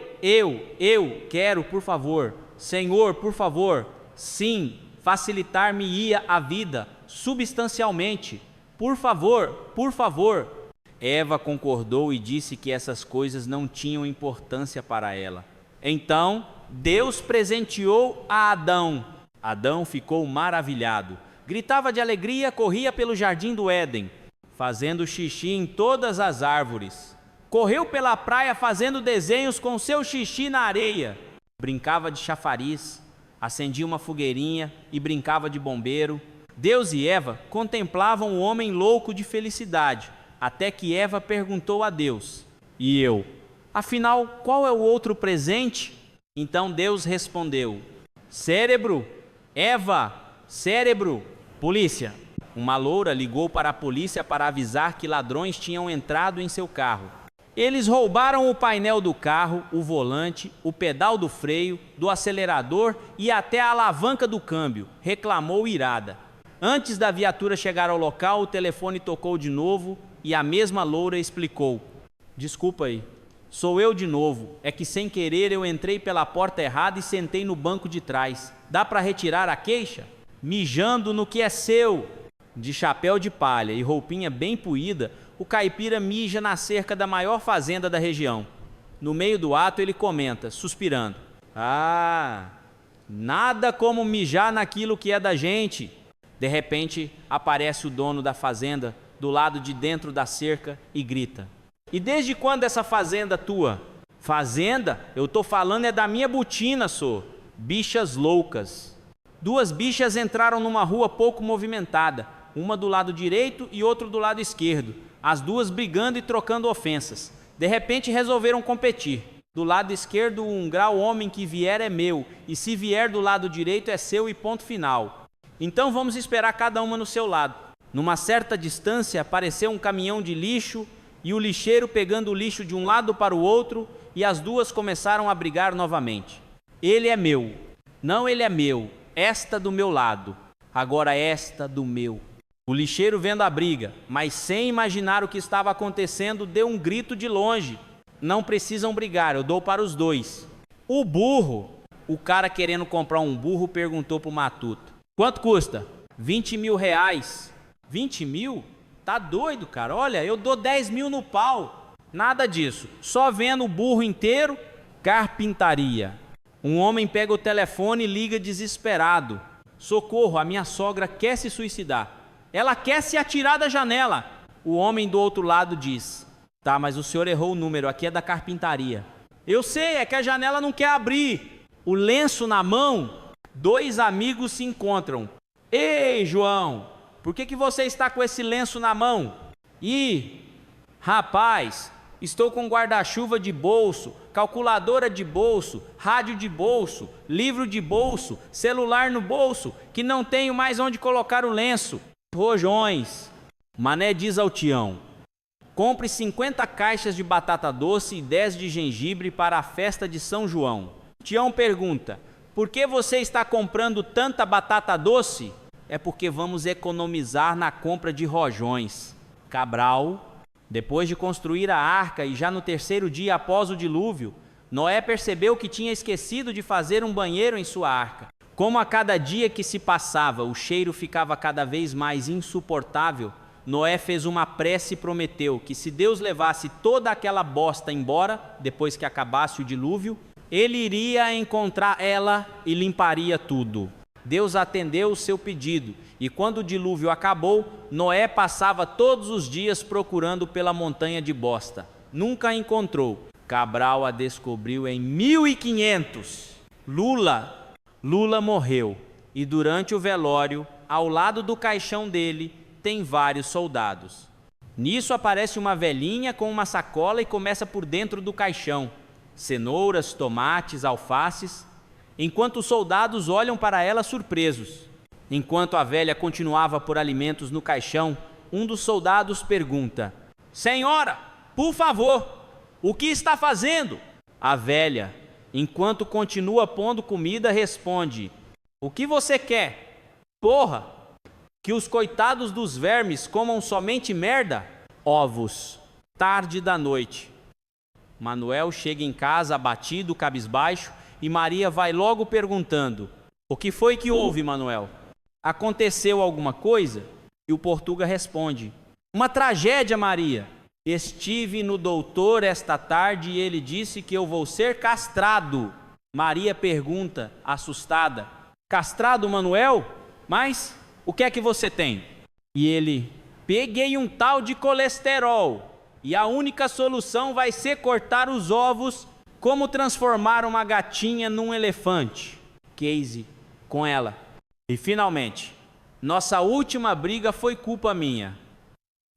quero, por favor. Senhor, por favor. Sim, facilitar-me-ia a vida, substancialmente. Por favor, por favor. Eva concordou e disse que essas coisas não tinham importância para ela. Então, Deus presenteou a Adão. Adão ficou maravilhado. Gritava de alegria, corria pelo jardim do Éden, fazendo xixi em todas as árvores. Correu pela praia fazendo desenhos com seu xixi na areia. Brincava de chafariz, acendia uma fogueirinha e brincava de bombeiro. Deus e Eva contemplavam o homem louco de felicidade, até que Eva perguntou a Deus: e eu? Afinal, qual é o outro presente? Então Deus respondeu: cérebro. Eva, cérebro. Polícia. Uma loura ligou para a polícia para avisar que ladrões tinham entrado em seu carro. Eles roubaram o painel do carro, o volante, o pedal do freio, do acelerador e até a alavanca do câmbio, reclamou irada. Antes da viatura chegar ao local, o telefone tocou de novo e a mesma loura explicou: desculpa aí, sou eu de novo, é que sem querer eu entrei pela porta errada e sentei no banco de trás. Dá para retirar a queixa? Mijando no que é seu. De chapéu de palha e roupinha bem puída, o caipira mija na cerca da maior fazenda da região. No meio do ato ele comenta, suspirando: ah, Nada como mijar naquilo que é da gente. De repente, aparece o dono da fazenda do lado de dentro da cerca e grita: e desde quando essa fazenda tua? Fazenda? Eu tô falando é da minha botina, sô. Bichas loucas. Duas bichas entraram numa rua pouco movimentada, uma do lado direito e outra do lado esquerdo, as duas brigando e trocando ofensas. De repente resolveram competir. Do lado esquerdo, um grau: homem que vier é meu, e se vier do lado direito é seu, e ponto final. Então vamos esperar cada uma no seu lado. Numa certa distância apareceu um caminhão de lixo e o lixeiro pegando o lixo de um lado para o outro, e as duas começaram a brigar novamente. Ele é meu. Não, ele é meu. Esta do meu lado. Agora esta do meu. O lixeiro, vendo a briga, mas sem imaginar o que estava acontecendo, deu um grito de longe: não precisam brigar, eu dou para os dois. O burro, o cara querendo comprar um burro, perguntou para o matuto: quanto custa? 20 mil reais. 20 mil? Tá doido, cara. Olha, eu dou 10 mil no pau. Nada disso. Só vendo o burro inteiro. Carpintaria. Um homem pega o telefone e liga desesperado: socorro, a minha sogra quer se suicidar. Ela quer se atirar da janela. O homem do outro lado diz: tá, mas o senhor errou o número, aqui é da carpintaria. Eu sei, é que a janela não quer abrir. O lenço na mão, dois amigos se encontram. Ei, João, por que você está com esse lenço na mão? Ih, rapaz, estou com guarda-chuva de bolso, calculadora de bolso, rádio de bolso, livro de bolso, celular no bolso, que não tenho mais onde colocar o lenço. Rojões. Mané diz ao Tião: compre 50 caixas de batata doce e 10 de gengibre para a festa de São João. Tião pergunta: por que você está comprando tanta batata doce? É porque vamos economizar na compra de rojões. Cabral. Depois de construir a arca e já no terceiro dia após o dilúvio, Noé percebeu que tinha esquecido de fazer um banheiro em sua arca. Como a cada dia que se passava o cheiro ficava cada vez mais insuportável, Noé fez uma prece e prometeu que se Deus levasse toda aquela bosta embora, depois que acabasse o dilúvio, ele iria encontrar ela e limparia tudo. Deus atendeu o seu pedido, e quando o dilúvio acabou, Noé passava todos os dias procurando pela montanha de bosta. Nunca a encontrou. Cabral a descobriu em 1500. Lula morreu, e durante o velório, ao lado do caixão dele, tem vários soldados. Nisso aparece uma velhinha com uma sacola e começa por dentro do caixão: cenouras, tomates, alfaces, enquanto os soldados olham para ela surpresos. Enquanto a velha continuava por alimentos no caixão, um dos soldados pergunta: senhora, por favor, o que está fazendo? A velha, enquanto continua pondo comida, responde: o que você quer? Porra, que os coitados dos vermes comam somente merda? Ovos. Tarde da noite. Manuel chega em casa abatido, cabisbaixo, e Maria vai logo perguntando: o que foi que houve, Manuel? Aconteceu alguma coisa? E o Portuga responde: uma tragédia, Maria. Estive no doutor esta tarde e ele disse que eu vou ser castrado. Maria pergunta, assustada: castrado, Manuel? Mas o que é que você tem? E ele: peguei um tal de colesterol e a única solução vai ser cortar os ovos. Como transformar uma gatinha num elefante? Casey com ela: e finalmente, nossa última briga foi culpa minha.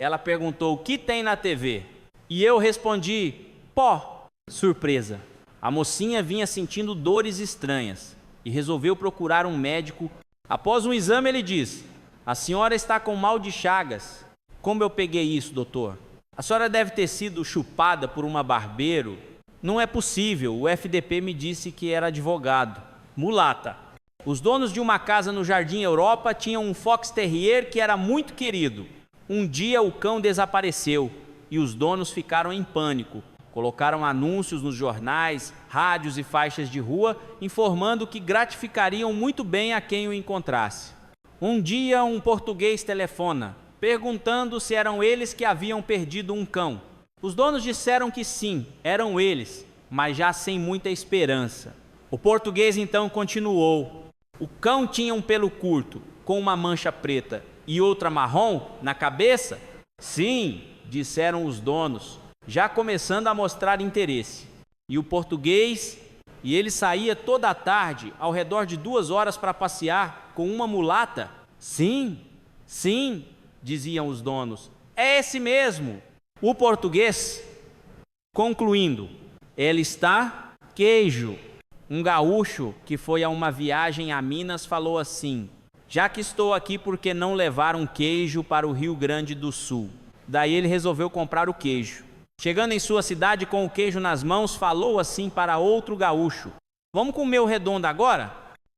Ela perguntou: o que tem na TV? E eu respondi: pó. Surpresa. A mocinha vinha sentindo dores estranhas e resolveu procurar um médico. Após um exame, ele diz: a senhora está com mal de Chagas. Como eu peguei isso, doutor? A senhora deve ter sido chupada por uma barbeiro. Não é possível, o FDP me disse que era advogado. Mulata. Os donos de uma casa no Jardim Europa tinham um Fox Terrier que era muito querido. Um dia o cão desapareceu e os donos ficaram em pânico. Colocaram anúncios nos jornais, rádios e faixas de rua, informando que gratificariam muito bem a quem o encontrasse. Um dia um português telefona, perguntando se eram eles que haviam perdido um cão. Os donos disseram que sim, eram eles, mas já sem muita esperança. O português então continuou. O cão tinha um pelo curto, com uma mancha preta e outra marrom na cabeça? Sim, disseram os donos, já começando a mostrar interesse. E o português? E ele saía toda a tarde, ao redor de 2 horas para passear, com uma mulata? Sim, sim, diziam os donos. É esse mesmo. O português, concluindo, ele está queijo. Um gaúcho que foi a uma viagem a Minas falou assim: já que estou aqui, por que não levar um queijo para o Rio Grande do Sul? Daí ele resolveu comprar o queijo. Chegando em sua cidade com o queijo nas mãos, falou assim para outro gaúcho: vamos comer o redondo agora?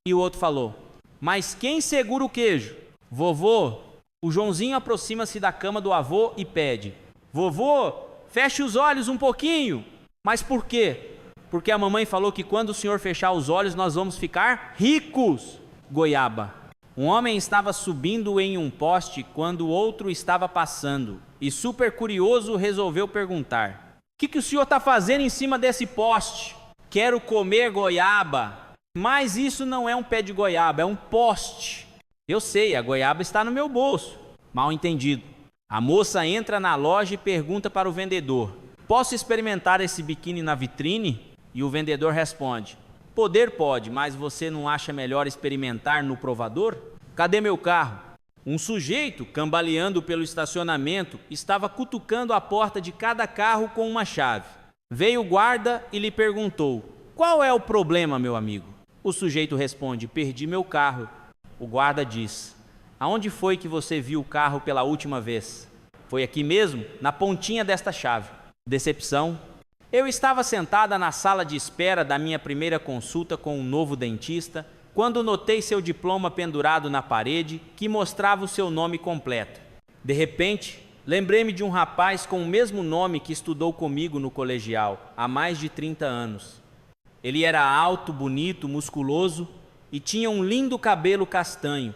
E o outro falou: mas quem segura o queijo? Vovô. O Joãozinho aproxima-se da cama do avô e pede: vovô, feche os olhos um pouquinho. Mas por quê? Porque a mamãe falou que quando o senhor fechar os olhos, nós vamos ficar ricos. Goiaba. Um homem estava subindo em um poste quando outro estava passando e, super curioso, resolveu perguntar: o que o senhor está fazendo em cima desse poste? Quero comer goiaba. Mas isso não é um pé de goiaba, é um poste. Eu sei, a goiaba está no meu bolso. Mal entendido. A moça entra na loja e pergunta para o vendedor: posso experimentar esse biquíni na vitrine? E o vendedor responde: poder pode, mas você não acha melhor experimentar no provador? Cadê meu carro? Um sujeito, cambaleando pelo estacionamento, estava cutucando a porta de cada carro com uma chave. Veio o guarda e lhe perguntou: qual é o problema, meu amigo? O sujeito responde: perdi meu carro. O guarda diz: aonde foi que você viu o carro pela última vez? Foi aqui mesmo, na pontinha desta chave. Decepção. Eu estava sentada na sala de espera da minha primeira consulta com um novo dentista, quando notei seu diploma pendurado na parede, que mostrava o seu nome completo. De repente, lembrei-me de um rapaz com o mesmo nome que estudou comigo no colegial, há mais de 30 anos. Ele era alto, bonito, musculoso e tinha um lindo cabelo castanho.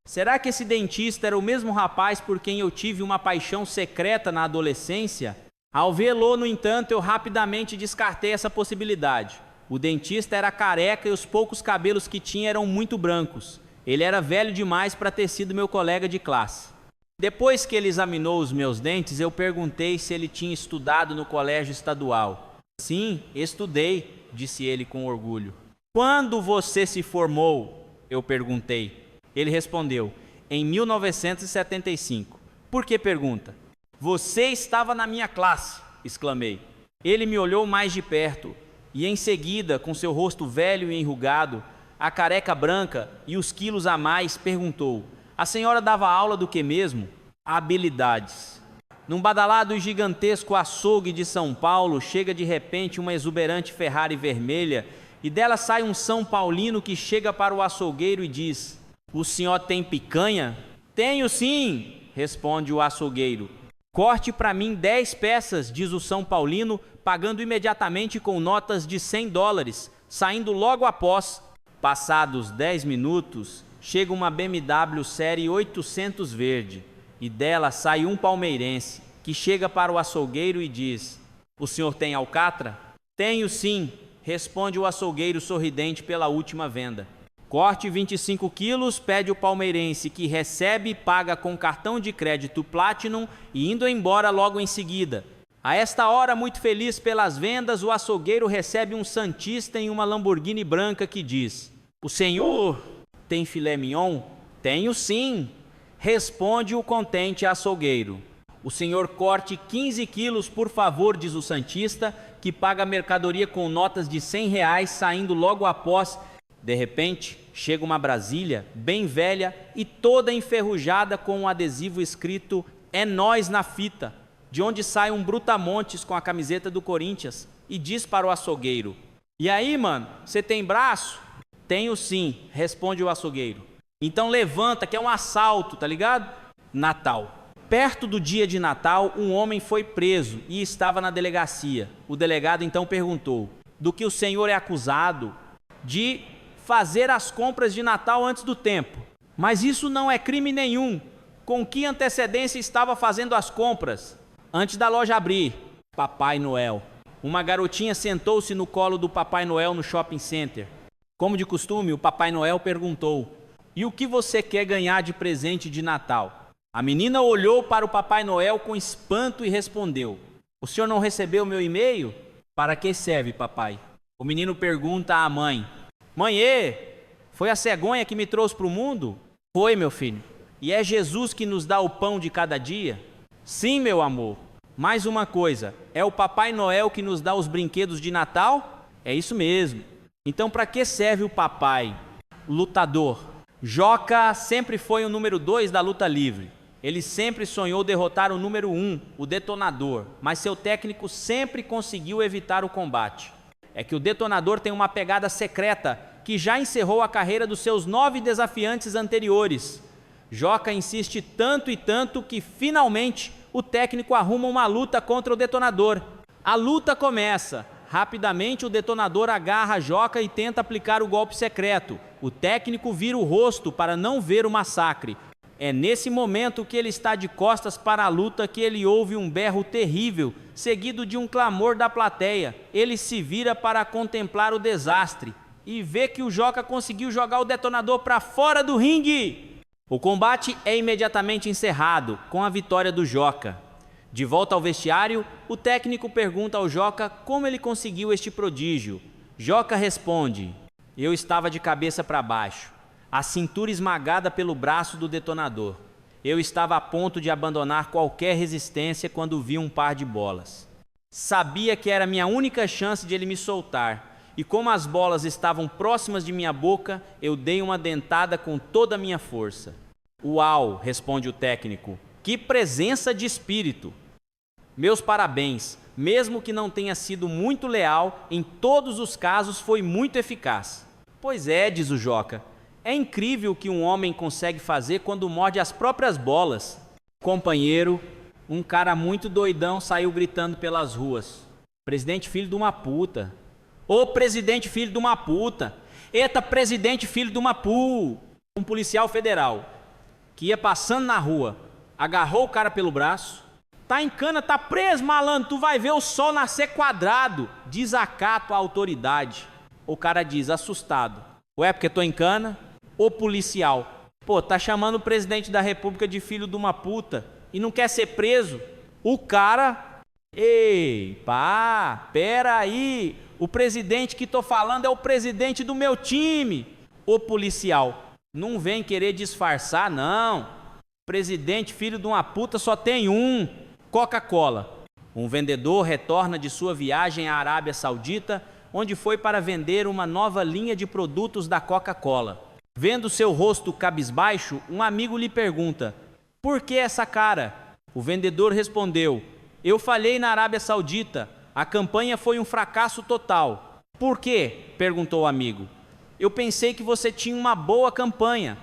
Será que esse dentista era o mesmo rapaz por quem eu tive uma paixão secreta na adolescência? Ao vê-lo, no entanto, eu rapidamente descartei essa possibilidade. O dentista era careca e os poucos cabelos que tinha eram muito brancos. Ele era velho demais para ter sido meu colega de classe. Depois que ele examinou os meus dentes, eu perguntei se ele tinha estudado no colégio estadual. Sim, estudei, disse ele com orgulho. Quando você se formou? Eu perguntei. Ele respondeu: em 1975. Por que pergunta? Você estava na minha classe, exclamei. Ele me olhou mais de perto e em seguida, com seu rosto velho e enrugado, a careca branca e os quilos a mais, perguntou: a senhora dava aula do que mesmo? Habilidades. Num badalado e gigantesco açougue de São Paulo, chega de repente uma exuberante Ferrari vermelha e dela sai um São Paulino que chega para o açougueiro e diz: o senhor tem picanha? Tenho sim, responde o açougueiro. Corte para mim 10 peças, diz o São Paulino, pagando imediatamente com notas de $100, saindo logo após. Passados 10 minutos, chega uma BMW Série 800 verde, e dela sai um palmeirense, que chega para o açougueiro e diz: o senhor tem alcatra? Tenho sim, responde o açougueiro sorridente pela última venda. Corte 25 quilos, pede o palmeirense, que recebe e paga com cartão de crédito Platinum e indo embora logo em seguida. A esta hora, muito feliz pelas vendas, o açougueiro recebe um santista em uma Lamborghini branca que diz: o senhor tem filé mignon? Tenho sim, responde o contente açougueiro. O senhor corte 15 quilos, por favor, diz o santista, que paga a mercadoria com notas de R$100, saindo logo após. De repente, chega uma Brasília, bem velha e toda enferrujada, com um adesivo escrito "É Nós" na fita, de onde sai um brutamontes com a camiseta do Corinthians e diz para o açougueiro: e aí, mano, você tem braço? Tenho sim, responde o açougueiro. Então levanta, que é um assalto, tá ligado? Natal. Perto do dia de Natal, um homem foi preso e estava na delegacia. O delegado então perguntou: do que o senhor é acusado? De fazer as compras de Natal antes do tempo. Mas isso não é crime nenhum. Com que antecedência estava fazendo as compras? Antes da loja abrir. Papai Noel. Uma garotinha sentou-se no colo do Papai Noel no shopping center. Como de costume, o Papai Noel perguntou: "E o que você quer ganhar de presente de Natal?" A menina olhou para o Papai Noel com espanto e respondeu: "O senhor não recebeu meu e-mail?" "Para que serve, papai?" O menino pergunta à mãe: "Mãe, foi a cegonha que me trouxe para o mundo?" "Foi, meu filho. E é Jesus que nos dá o pão de cada dia?" "Sim, meu amor. Mais uma coisa, é o Papai Noel que nos dá os brinquedos de Natal?" "É isso mesmo." "Então para que serve o papai?" "Lutador." Joca sempre foi o número 2 da luta livre. Ele sempre sonhou derrotar o número 1, o Detonador, mas seu técnico sempre conseguiu evitar o combate. É que o Detonador tem uma pegada secreta que já encerrou a carreira dos seus 9 desafiantes anteriores. Joca insiste tanto e tanto que, finalmente, o técnico arruma uma luta contra o Detonador. A luta começa. Rapidamente, o Detonador agarra Joca e tenta aplicar o golpe secreto. O técnico vira o rosto para não ver o massacre. É nesse momento que ele está de costas para a luta que ele ouve um berro terrível, seguido de um clamor da plateia. Ele se vira para contemplar o desastre e vê que o Joca conseguiu jogar o Detonador para fora do ringue. O combate é imediatamente encerrado, com a vitória do Joca. De volta ao vestiário, o técnico pergunta ao Joca como ele conseguiu este prodígio. Joca responde: "Eu estava de cabeça para baixo, a cintura esmagada pelo braço do Detonador. Eu estava a ponto de abandonar qualquer resistência quando vi um par de bolas. Sabia que era minha única chance de ele me soltar, e como as bolas estavam próximas de minha boca, eu dei uma dentada com toda a minha força." "Uau!" responde o técnico. "Que presença de espírito!" "Meus parabéns, mesmo que não tenha sido muito leal, em todos os casos foi muito eficaz." "Pois é", diz o Joca, "é incrível o que um homem consegue fazer quando morde as próprias bolas." Companheiro, um cara muito doidão saiu gritando pelas ruas: "Presidente filho de uma puta! Ô presidente filho de uma puta! Eita presidente filho de uma pu!" Um policial federal que ia passando na rua agarrou o cara pelo braço: "Tá em cana, tá preso, malandro, tu vai ver o sol nascer quadrado." Desacato à autoridade. O cara diz, assustado: "Ué, porque tô em cana?" O policial: "Pô, tá chamando o presidente da república de filho de uma puta e não quer ser preso?" O cara: "Ei, pá, pera aí, o presidente que tô falando é o presidente do meu time." O policial: "Não vem querer disfarçar, não. Presidente filho de uma puta só tem um: Coca-Cola." Um vendedor retorna de sua viagem à Arábia Saudita, onde foi para vender uma nova linha de produtos da Coca-Cola. Vendo seu rosto cabisbaixo, um amigo lhe pergunta: "Por que essa cara?" O vendedor respondeu: "Eu falhei na Arábia Saudita. A campanha foi um fracasso total." "Por quê?" perguntou o amigo. "Eu pensei que você tinha uma boa campanha."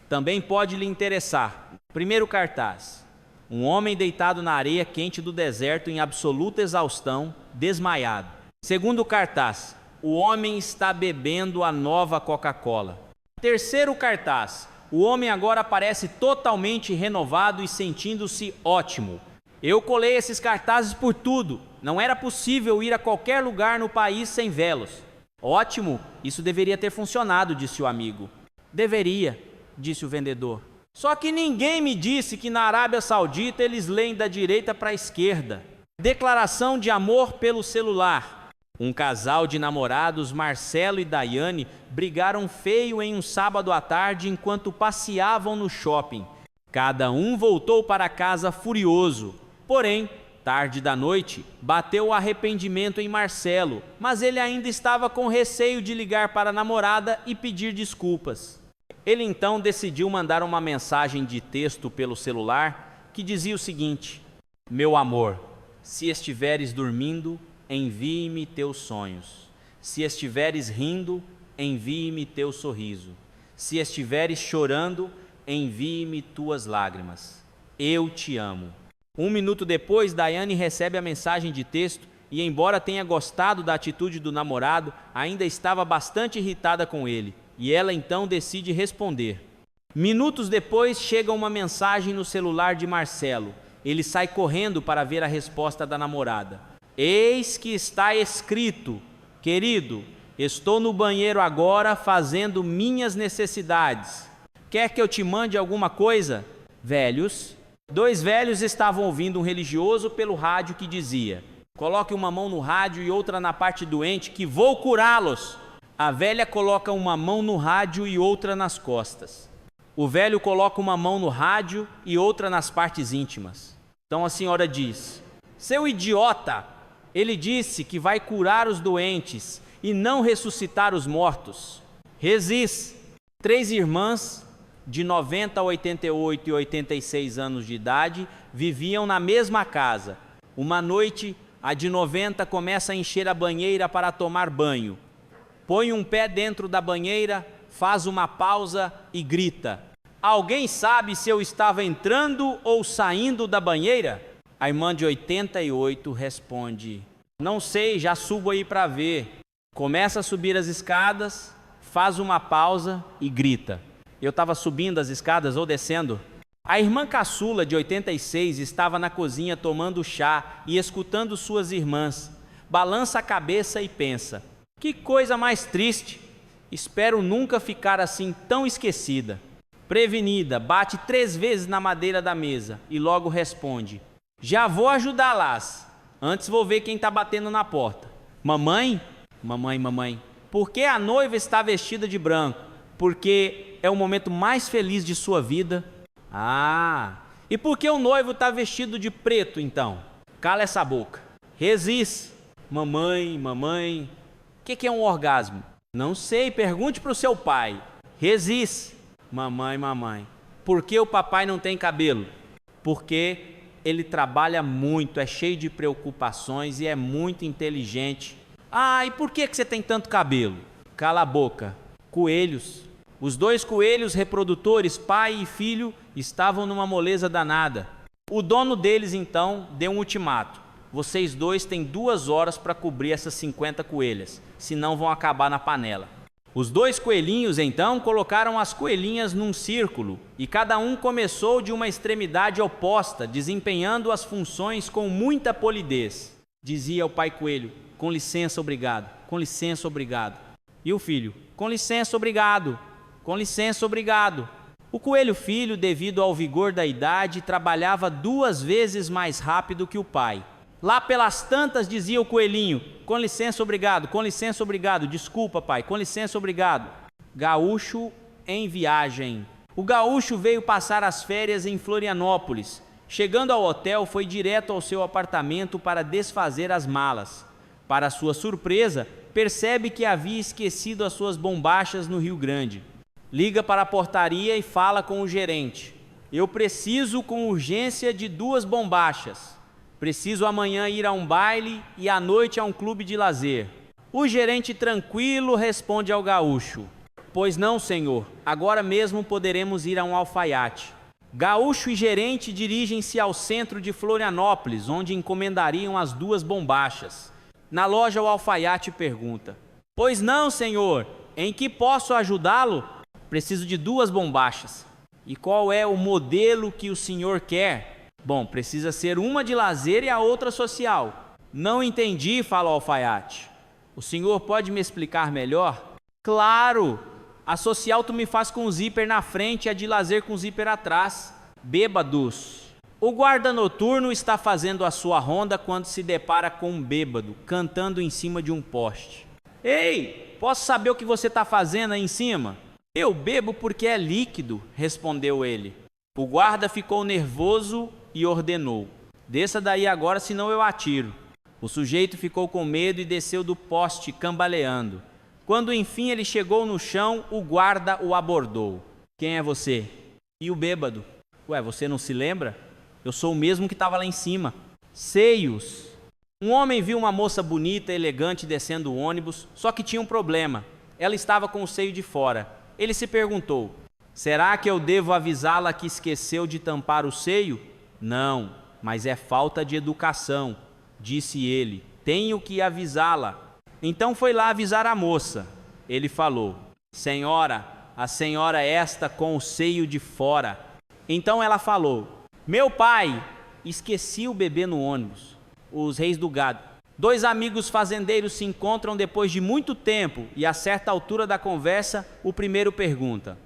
Também pode lhe interessar. Primeiro cartaz: um homem deitado na areia quente do deserto em absoluta exaustão, desmaiado. Segundo cartaz: o homem está bebendo a nova Coca-Cola. Terceiro cartaz: o homem agora parece totalmente renovado e sentindo-se ótimo. Eu colei esses cartazes por tudo. Não era possível ir a qualquer lugar no país sem vê-los. Ótimo, isso deveria ter funcionado, disse o amigo. Deveria, disse o vendedor. Só que ninguém me disse que na Arábia Saudita eles leem da direita para a esquerda. Declaração de amor pelo celular. Um casal de namorados, Marcelo e Daiane, brigaram feio em um sábado à tarde enquanto passeavam no shopping. Cada um voltou para casa furioso. Porém, tarde da noite, bateu o arrependimento em Marcelo, mas ele ainda estava com receio de ligar para a namorada e pedir desculpas. Ele então decidiu mandar uma mensagem de texto pelo celular que dizia o seguinte: Meu amor, se estiveres dormindo, envie-me teus sonhos. Se estiveres rindo, envie-me teu sorriso. Se estiveres chorando, envie-me tuas lágrimas. Eu te amo. 1 minuto depois, Daiane recebe a mensagem de texto e, embora tenha gostado da atitude do namorado, ainda estava bastante irritada com ele. E ela então decide responder. Minutos depois, chega uma mensagem no celular de Marcelo. Ele sai correndo para ver a resposta da namorada. Eis que está escrito: Querido, Estou no banheiro agora fazendo minhas necessidades. Quer que eu te mande alguma coisa? Velhos. 2 velhos estavam ouvindo um religioso pelo rádio que dizia: coloque uma mão no rádio e outra na parte doente, que vou curá-los. A velha coloca uma mão no rádio e outra nas costas. O velho coloca uma mão no rádio e outra nas partes íntimas. Então a senhora diz: seu idiota, ele disse que vai curar os doentes e não ressuscitar os mortos. Rezis. 3 irmãs de 90, 88 e 86 anos de idade viviam na mesma casa. Uma noite, a de 90 começa a encher a banheira para tomar banho. Põe um pé dentro da banheira, faz uma pausa e grita: alguém sabe se eu estava entrando ou saindo da banheira? A irmã de 88 responde: não sei, já subo aí para ver. Começa a subir as escadas, faz uma pausa e grita. Eu estava subindo as escadas ou descendo. A irmã caçula de 86 estava na cozinha tomando chá e escutando suas irmãs. Balança a cabeça e pensa: que coisa mais triste. Espero nunca ficar assim tão esquecida. Prevenida, bate 3 vezes na madeira da mesa e logo responde: já vou ajudá-las. Antes vou ver quem está batendo na porta. Mamãe? Mamãe. Por que a noiva está vestida de branco? Porque é o momento mais feliz de sua vida. Ah, e por que o noivo está vestido de preto então? Cala essa boca. Rezis. Mamãe. O que é um orgasmo? Não sei, pergunte para o seu pai. Rezis. Mamãe. Por que o papai não tem cabelo? Porque ele trabalha muito, é cheio de preocupações e é muito inteligente. Ah, e por que você tem tanto cabelo? Cala a boca. Coelhos. Os 2 coelhos reprodutores, pai e filho, estavam numa moleza danada. O dono deles, então, deu um ultimato: vocês 2 têm 2 horas para cobrir essas 50 coelhas, senão vão acabar na panela. Os 2 coelhinhos, então, colocaram as coelhinhas num círculo e cada um começou de uma extremidade oposta, desempenhando as funções com muita polidez. Dizia o pai coelho: com licença, obrigado. Com licença, obrigado. E o filho: com licença, obrigado. Com licença, obrigado. O coelho filho, devido ao vigor da idade, trabalhava 2 vezes mais rápido que o pai. Lá pelas tantas dizia o coelhinho: com licença, obrigado. Com licença, obrigado. Desculpa, pai. Com licença, obrigado. Gaúcho em viagem. O gaúcho veio passar as férias em Florianópolis. Chegando ao hotel, foi direto ao seu apartamento para desfazer as malas. Para sua surpresa, percebe que havia esquecido as suas bombachas no Rio Grande. Liga para a portaria e fala com o gerente: eu preciso com urgência de 2 bombachas. Preciso amanhã ir a um baile e à noite a um clube de lazer. O gerente tranquilo responde ao gaúcho: pois não, senhor, agora mesmo poderemos ir a um alfaiate. Gaúcho e gerente dirigem-se ao centro de Florianópolis, onde encomendariam as 2 bombachas. Na loja, o alfaiate pergunta: pois não, senhor, em que posso ajudá-lo? Preciso de 2 bombachas. E qual é o modelo que o senhor quer? Bom, precisa ser uma de lazer e a outra social. Não entendi, fala o alfaiate. O senhor pode me explicar melhor? Claro! A social tu me faz com o zíper na frente e a de lazer com o zíper atrás. Bêbados. O guarda noturno está fazendo a sua ronda quando se depara com um bêbado, cantando em cima de um poste. Ei, posso saber o que você está fazendo aí em cima? Eu bebo porque é líquido, respondeu ele. O guarda ficou nervoso e ordenou: desça daí agora, senão eu atiro. O sujeito ficou com medo e desceu do poste, cambaleando. Quando enfim ele chegou no chão, o guarda o abordou. Quem é você? E o bêbado? Ué, você não se lembra? Eu sou o mesmo que estava lá em cima. Seios. Um homem viu uma moça bonita, elegante, descendo o ônibus, só que tinha um problema. Ela estava com o seio de fora. Ele se perguntou: será que eu devo avisá-la que esqueceu de tampar o seio? Não, mas é falta de educação, disse ele. Tenho que avisá-la. Então foi lá avisar a moça. Ele falou: senhora, a senhora esta com o seio de fora. Então ela falou: meu pai, esqueci o bebê no ônibus. Os reis do gado. Dois amigos fazendeiros se encontram depois de muito tempo e a certa altura da conversa, o primeiro pergunta: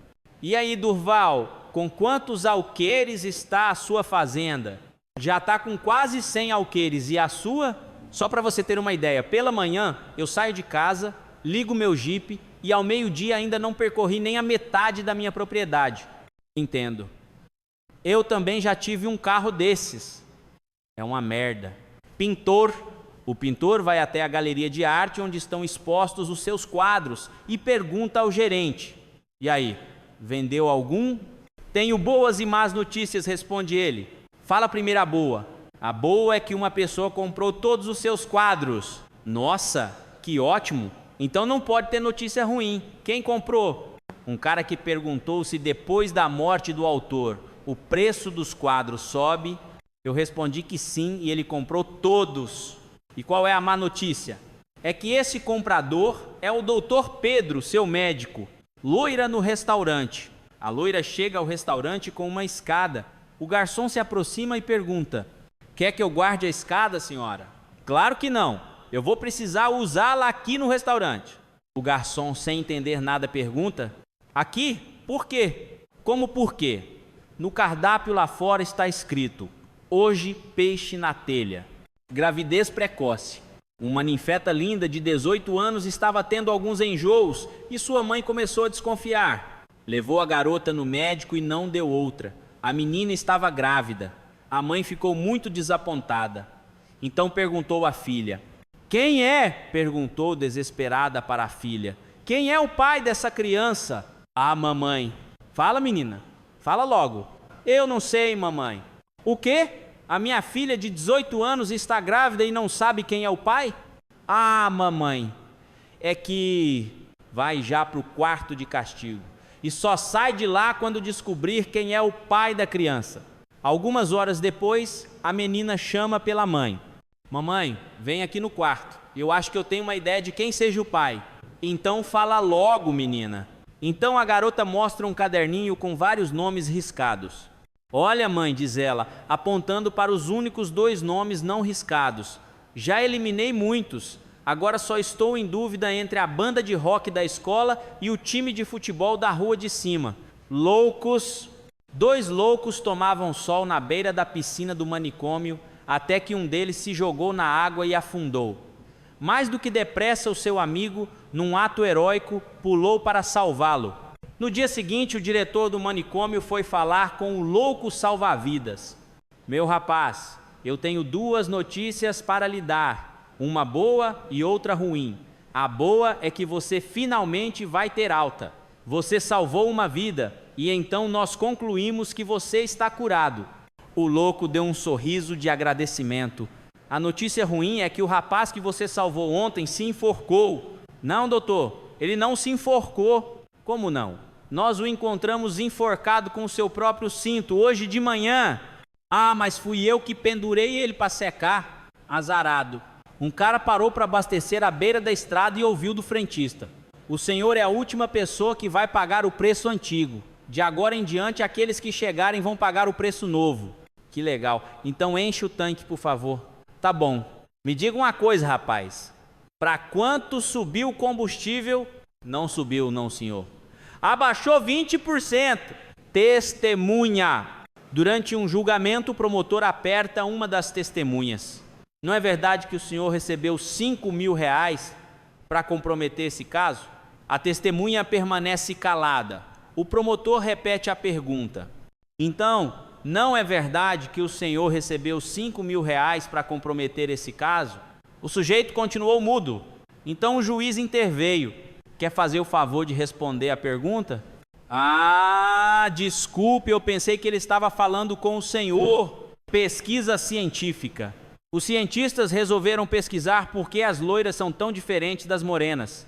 "E aí, Durval, com quantos alqueires está a sua fazenda?" "Já está com quase 100 alqueires. E a sua?" Só para você ter uma ideia, pela manhã eu saio de casa, ligo meu Jeep e ao meio-dia ainda não percorri nem a metade da minha propriedade. Entendo. Eu também já tive um carro desses. É uma merda. Pintor. O pintor vai até a galeria de arte onde estão expostos os seus quadros e pergunta ao gerente: "E aí, vendeu algum?" "Tenho boas e más notícias", responde ele. "Fala primeiro a boa." "A boa é que uma pessoa comprou todos os seus quadros." "Nossa, que ótimo! Então não pode ter notícia ruim. Quem comprou?" "Um cara que perguntou se depois da morte do autor o preço dos quadros sobe. Eu respondi que sim e ele comprou todos." "E qual é a má notícia?" "É que esse comprador é o doutor Pedro, seu médico." Loira no restaurante. A loira chega ao restaurante com uma escada. O garçom se aproxima e pergunta: "Quer que eu guarde a escada, senhora?" "Claro que não. Eu vou precisar usá-la aqui no restaurante." O garçom, sem entender nada, pergunta: "Aqui? Por quê?" "Como por quê? No cardápio lá fora está escrito: hoje peixe na telha." Gravidez precoce. Uma ninfeta linda de 18 anos estava tendo alguns enjoos e sua mãe começou a desconfiar. Levou a garota no médico e não deu outra. A menina estava grávida. A mãe ficou muito desapontada. Então perguntou à filha: "Quem é?" perguntou desesperada para a filha. "Quem é o pai dessa criança?" "Ah, mamãe." "Fala, menina. Fala logo." "Eu não sei, mamãe." "O quê? A minha filha de 18 anos está grávida e não sabe quem é o pai?" "Ah, mamãe, é que..." "Vai já para o quarto de castigo. E só sai de lá quando descobrir quem é o pai da criança." Algumas horas depois, a menina chama pela mãe: "Mamãe, vem aqui no quarto. Eu acho que eu tenho uma ideia de quem seja o pai." "Então fala logo, menina." Então a garota mostra um caderninho com vários nomes riscados. "Olha, mãe", diz ela, apontando para os únicos 2 nomes não riscados. "Já eliminei muitos. Agora só estou em dúvida entre a banda de rock da escola e o time de futebol da rua de cima. Loucos." 2 loucos tomavam sol na beira da piscina do manicômio até que um deles se jogou na água e afundou. Mais do que depressa, o seu amigo, num ato heróico, pulou para salvá-lo. No dia seguinte, o diretor do manicômio foi falar com o louco salva-vidas. "Meu rapaz, eu tenho 2 notícias para lhe dar, uma boa e outra ruim. A boa é que você finalmente vai ter alta. Você salvou uma vida e então nós concluímos que você está curado." O louco deu um sorriso de agradecimento. "A notícia ruim é que o rapaz que você salvou ontem se enforcou." "Não, doutor, ele não se enforcou." "Como não? Nós o encontramos enforcado com o seu próprio cinto hoje de manhã." "Ah, mas fui eu que pendurei ele para secar." "Azarado. Um cara parou para abastecer à beira da estrada e ouviu do frentista: o senhor é a última pessoa que vai pagar o preço antigo. De agora em diante, aqueles que chegarem vão pagar o preço novo." "Que legal. Então enche o tanque, por favor." "Tá bom. Me diga uma coisa, rapaz. Para quanto subiu o combustível?" "Não subiu, não, senhor." "Abaixou 20%. Testemunha. Durante um julgamento, o promotor aperta uma das testemunhas: "Não é verdade que o senhor recebeu 5.000 reais para comprometer esse caso?" A testemunha permanece calada. O promotor repete a pergunta: "Então, não é verdade que o senhor recebeu 5.000 reais para comprometer esse caso?" O sujeito continuou mudo. Então o juiz interveio: "Quer fazer o favor de responder a pergunta?" "Ah, desculpe, eu pensei que ele estava falando com o senhor." Pesquisa científica. Os cientistas resolveram pesquisar por que as loiras são tão diferentes das morenas.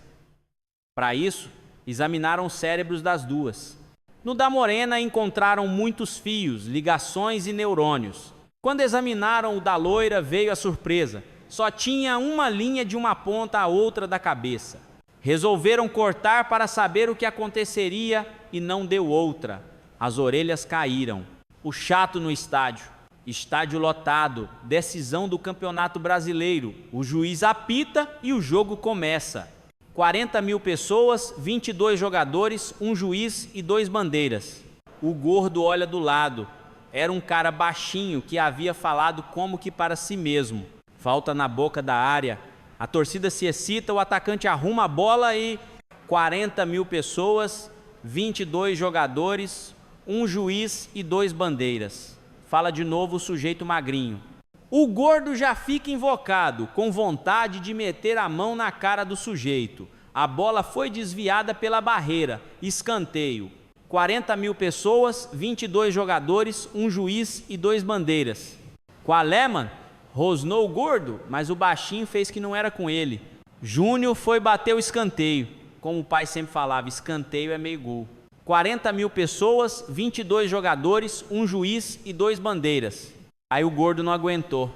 Para isso, examinaram os cérebros das duas. No da morena encontraram muitos fios, ligações e neurônios. Quando examinaram o da loira, veio a surpresa: só tinha uma linha de uma ponta à outra da cabeça. Resolveram cortar para saber o que aconteceria e não deu outra. As orelhas caíram. O chato no estádio: Estádio lotado, decisão do Campeonato Brasileiro. O juiz apita e o jogo começa. 40 mil pessoas, 22 jogadores, um juiz e 2 bandeiras. O gordo olha do lado. Era um cara baixinho que havia falado como que para si mesmo. Falta na boca da área. A torcida se excita, o atacante arruma a bola e 40 mil pessoas, 22 jogadores, um juiz e 2 bandeiras. Fala de novo o sujeito magrinho. O gordo já fica invocado, com vontade de meter a mão na cara do sujeito. A bola foi desviada pela barreira, escanteio. 40 mil pessoas, 22 jogadores, um juiz e 2 bandeiras. Qual é, mano? Rosnou o gordo, mas o baixinho fez que não era com ele. Júnior foi bater o escanteio. Como o pai sempre falava, escanteio é meio gol. 40 mil pessoas, 22 jogadores, um juiz e 2 bandeiras. Aí o gordo não aguentou.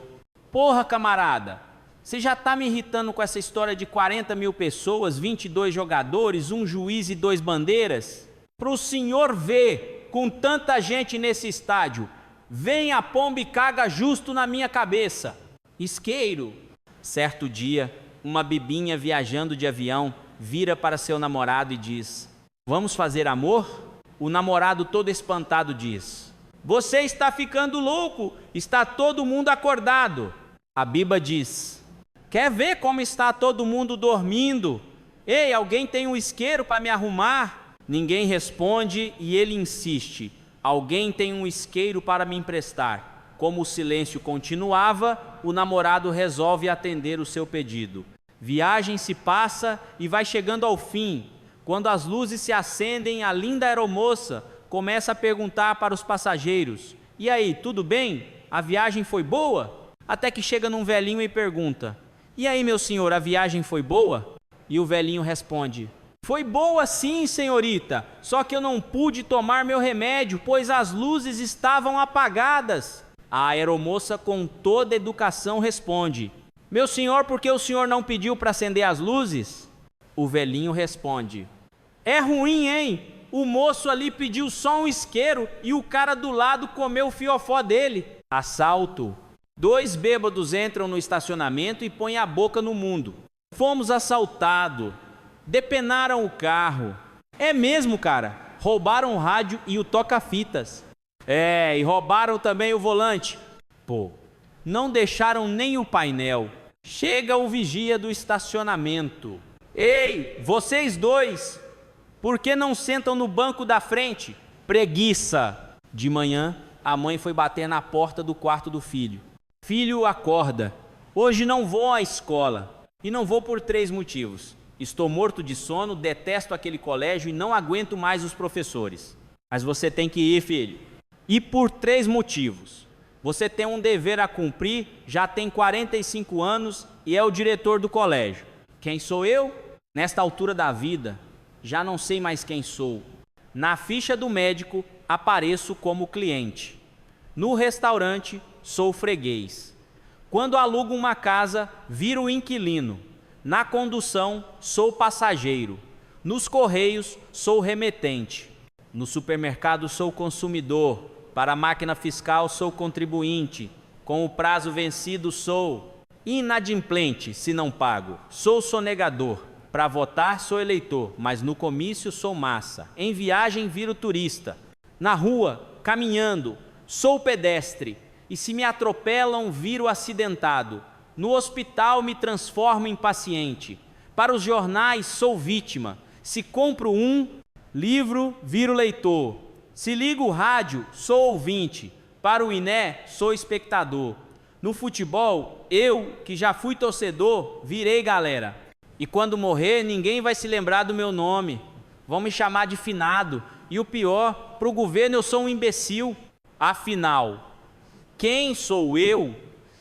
Porra, camarada, você já tá me irritando com essa história de 40 mil pessoas, 22 jogadores, um juiz e 2 bandeiras? Pro senhor ver, com tanta gente nesse estádio, vem a pomba e caga justo na minha cabeça. Isqueiro. Certo dia, uma bibinha viajando de avião vira para seu namorado e diz: vamos fazer amor? O namorado todo espantado diz: você está ficando louco, está todo mundo acordado. A biba diz: quer ver como está todo mundo dormindo? Ei, alguém tem um isqueiro para me arrumar? Ninguém responde e ele insiste: alguém tem um isqueiro para me emprestar. Como o silêncio continuava, o namorado resolve atender o seu pedido. Viagem se passa e vai chegando ao fim. Quando as luzes se acendem, a linda aeromoça começa a perguntar para os passageiros: e aí, tudo bem? A viagem foi boa? Até que chega num velhinho e pergunta: e aí, meu senhor, a viagem foi boa? E o velhinho responde: foi boa sim, senhorita, só que eu não pude tomar meu remédio, pois as luzes estavam apagadas. A aeromoça, com toda educação, responde: meu senhor, por que o senhor não pediu para acender as luzes? O velhinho responde: é ruim, hein? O moço ali pediu só um isqueiro e o cara do lado comeu o fiofó dele. Assalto. 2 bêbados entram no estacionamento e põem a boca no mundo. Fomos assaltados. Depenaram o carro. É mesmo, cara. Roubaram o rádio e o toca-fitas. E roubaram também o volante. Pô, não deixaram nem o painel. Chega o vigia do estacionamento. Ei, vocês dois, por que não sentam no banco da frente? Preguiça. De manhã, a mãe foi bater na porta do quarto do filho. Filho, acorda. Hoje não vou à escola. E não vou por 3 motivos. Estou morto de sono, detesto aquele colégio e não aguento mais os professores. Mas você tem que ir, filho. E por 3 motivos. Você tem um dever a cumprir, já tem 45 anos e é o diretor do colégio. Quem sou eu? Nesta altura da vida, já não sei mais quem sou. Na ficha do médico, apareço como cliente. No restaurante, sou freguês. Quando alugo uma casa, viro inquilino. Na condução, sou passageiro. Nos correios, sou remetente. No supermercado, sou consumidor. Para a máquina fiscal, sou contribuinte. Com o prazo vencido, sou inadimplente, se não pago. Sou sonegador. Para votar, sou eleitor, mas no comício sou massa. Em viagem, viro turista. Na rua, caminhando, sou pedestre. E se me atropelam, viro acidentado. No hospital, me transformo em paciente. Para os jornais, sou vítima. Se compro um livro, viro leitor. Se ligo o rádio, sou ouvinte. Para o INE, sou espectador. No futebol, eu, que já fui torcedor, virei galera. E quando morrer, ninguém vai se lembrar do meu nome. Vão me chamar de finado. E o pior, para o governo eu sou um imbecil. Afinal, quem sou eu?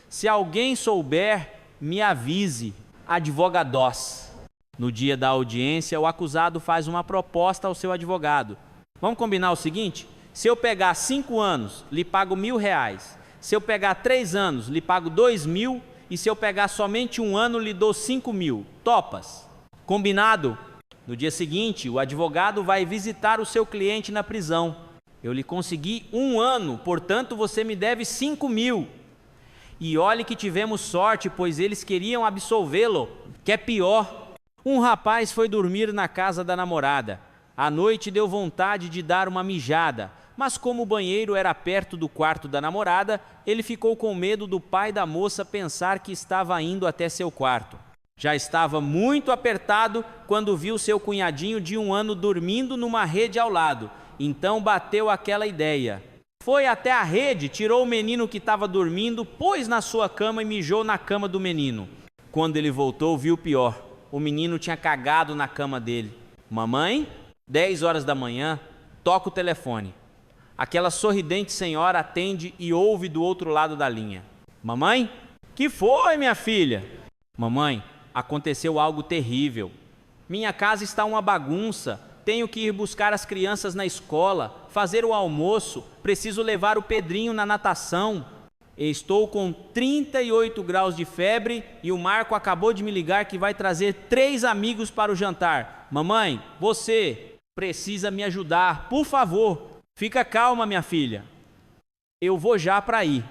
Se alguém souber, me avise. Advogados. No dia da audiência, o acusado faz uma proposta ao seu advogado. Vamos combinar o seguinte? Se eu pegar 5 anos, lhe pago R$1.000. Se eu pegar 3 anos, lhe pago 2.000. E se eu pegar somente 1 ano, lhe dou 5.000. Topas? Combinado? No dia seguinte, o advogado vai visitar o seu cliente na prisão. Eu lhe consegui 1 ano, portanto você me deve 5.000. E olhe que tivemos sorte, pois eles queriam absolvê-lo, que é pior. Um rapaz foi dormir na casa da namorada. À noite deu vontade de dar uma mijada, mas como o banheiro era perto do quarto da namorada, ele ficou com medo do pai da moça pensar que estava indo até seu quarto. Já estava muito apertado quando viu seu cunhadinho de 1 ano dormindo numa rede ao lado. Então bateu aquela ideia. Foi até a rede, tirou o menino que estava dormindo, pôs na sua cama e mijou na cama do menino. Quando ele voltou, viu o pior. O menino tinha cagado na cama dele. Mamãe, 10 horas da manhã, toca o telefone. Aquela sorridente senhora atende e ouve do outro lado da linha. Mamãe? Que foi, minha filha? Mamãe, aconteceu algo terrível. Minha casa está uma bagunça. Tenho que ir buscar as crianças na escola, fazer o almoço, preciso levar o Pedrinho na natação. Estou com 38 graus de febre e o Marco acabou de me ligar que vai trazer 3 amigos para o jantar. Mamãe, você precisa me ajudar, por favor. Fica calma, minha filha. Eu vou já para aí.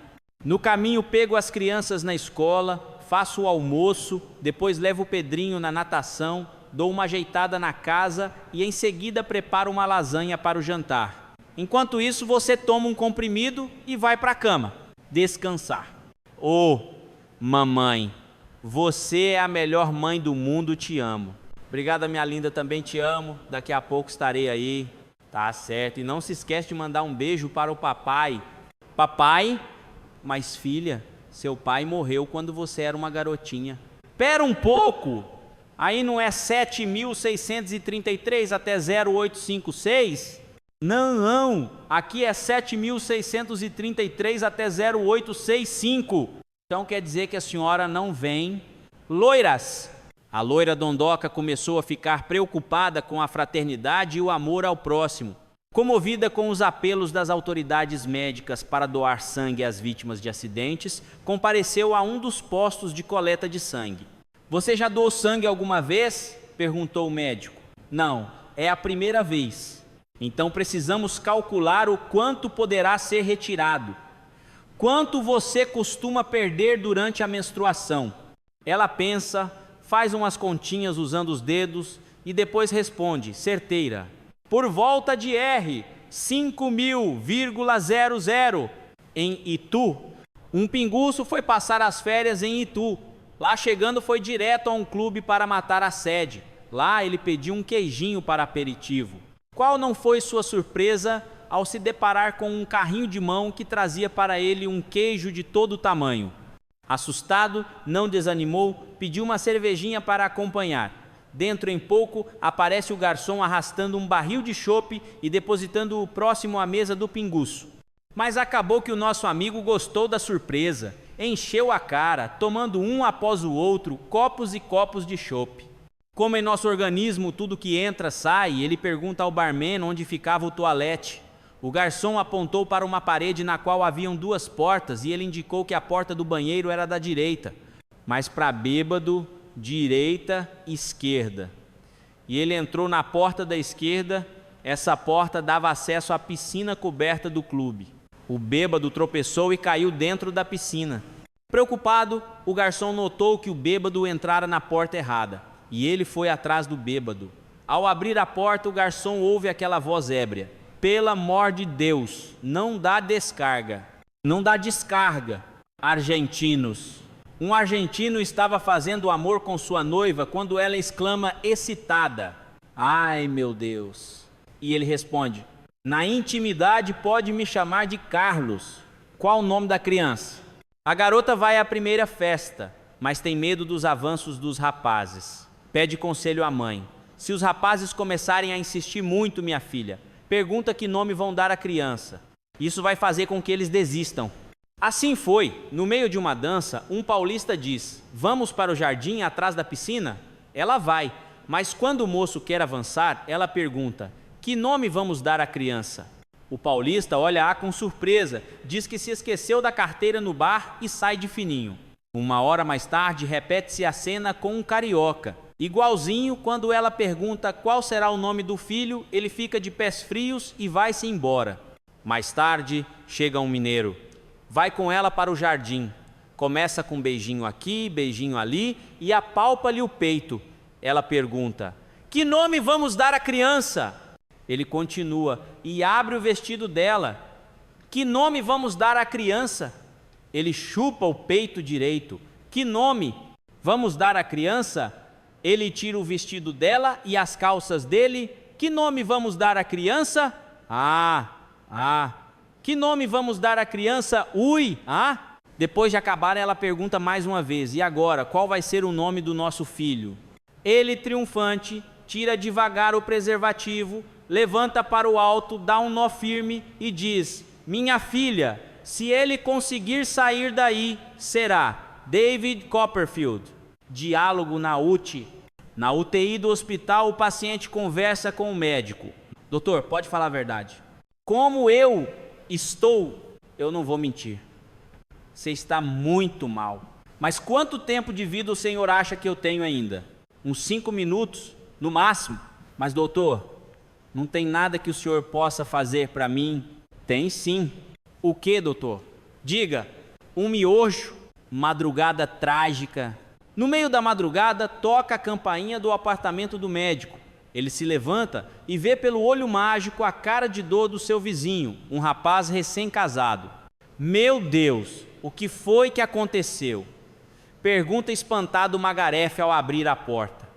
No caminho pego as crianças na escola, faço o almoço, depois levo o Pedrinho na natação, dou uma ajeitada na casa e em seguida preparo uma lasanha para o jantar. Enquanto isso, você toma um comprimido e vai para a cama, descansar. Mamãe, você é a melhor mãe do mundo, te amo. Obrigada, minha linda, também te amo. Daqui a pouco estarei aí. Tá certo. E não se esquece de mandar um beijo para o papai. Papai, mas filha, seu pai morreu quando você era uma garotinha. Pera um pouco. Aí não é 7.633 até 0856? Não. Aqui é 7.633 até 0865. Então quer dizer que a senhora não vem. Loiras. A loira dondoca começou a ficar preocupada com a fraternidade e o amor ao próximo. Comovida com os apelos das autoridades médicas para doar sangue às vítimas de acidentes, compareceu a um dos postos de coleta de sangue. Você já doou sangue alguma vez? Perguntou o médico. Não, é a primeira vez. Então precisamos calcular o quanto poderá ser retirado. Quanto você costuma perder durante a menstruação? Ela pensa, faz umas continhas usando os dedos e depois responde, certeira. Por volta de R, 5.000,00. Em Itu, um pinguço foi passar as férias em Itu. Lá chegando foi direto a um clube para matar a sede. Lá ele pediu um queijinho para aperitivo. Qual não foi sua surpresa ao se deparar com um carrinho de mão que trazia para ele um queijo de todo tamanho? Assustado, não desanimou, pediu uma cervejinha para acompanhar. Dentro em pouco, aparece o garçom arrastando um barril de chope e depositando-o próximo à mesa do pinguço. Mas acabou que o nosso amigo gostou da surpresa. Encheu a cara, tomando um após o outro, copos e copos de chope. Como em nosso organismo tudo que entra sai, ele pergunta ao barman onde ficava o toalete. O garçom apontou para uma parede na qual haviam 2 portas e ele indicou que a porta do banheiro era da direita. Mas para bêbado, direita, esquerda. E ele entrou na porta da esquerda, essa porta dava acesso à piscina coberta do clube. O bêbado tropeçou e caiu dentro da piscina. Preocupado, o garçom notou que o bêbado entrara na porta errada, e ele foi atrás do bêbado. Ao abrir a porta, o garçom ouve aquela voz ébria. Pelo amor de Deus, não dá descarga. Não dá descarga, argentinos. Um argentino estava fazendo amor com sua noiva quando ela exclama excitada. Ai, meu Deus. E ele responde, na intimidade pode me chamar de Carlos. Qual o nome da criança? A garota vai à primeira festa, mas tem medo dos avanços dos rapazes. Pede conselho à mãe. Se os rapazes começarem a insistir muito, minha filha, pergunta que nome vão dar à criança. Isso vai fazer com que eles desistam. Assim foi. No meio de uma dança, um paulista diz, vamos para o jardim atrás da piscina? Ela vai, mas quando o moço quer avançar, ela pergunta, que nome vamos dar à criança? O paulista olha-a com surpresa, diz que se esqueceu da carteira no bar e sai de fininho. 1 hora mais tarde, repete-se a cena com um carioca. Igualzinho, quando ela pergunta qual será o nome do filho, ele fica de pés frios e vai-se embora. Mais tarde, chega um mineiro. Vai com ela para o jardim. Começa com um beijinho aqui, beijinho ali e apalpa-lhe o peito. Ela pergunta: que nome vamos dar à criança? Ele continua e abre o vestido dela. Que nome vamos dar à criança? Ele chupa o peito direito. Que nome vamos dar à criança? Ele tira o vestido dela e as calças dele. Que nome vamos dar à criança? Que nome vamos dar à criança? Ui, Depois de acabar, ela pergunta mais uma vez: e agora, qual vai ser o nome do nosso filho? Ele, triunfante, tira devagar o preservativo, levanta para o alto, dá um nó firme e diz: minha filha, se ele conseguir sair daí, será David Copperfield. Diálogo na UTI. Na UTI do hospital, o paciente conversa com o médico. Doutor, pode falar a verdade. Como eu estou, eu não vou mentir. Você está muito mal. Mas quanto tempo de vida o senhor acha que eu tenho ainda? Uns 5 minutos, no máximo. Mas doutor, não tem nada que o senhor possa fazer para mim? Tem sim. O que, doutor? Diga. Um miojo, madrugada trágica. No meio da madrugada, toca a campainha do apartamento do médico. Ele se levanta e vê pelo olho mágico a cara de dor do seu vizinho, um rapaz recém-casado. Meu Deus, o que foi que aconteceu? Pergunta espantado Magarefe ao abrir a porta.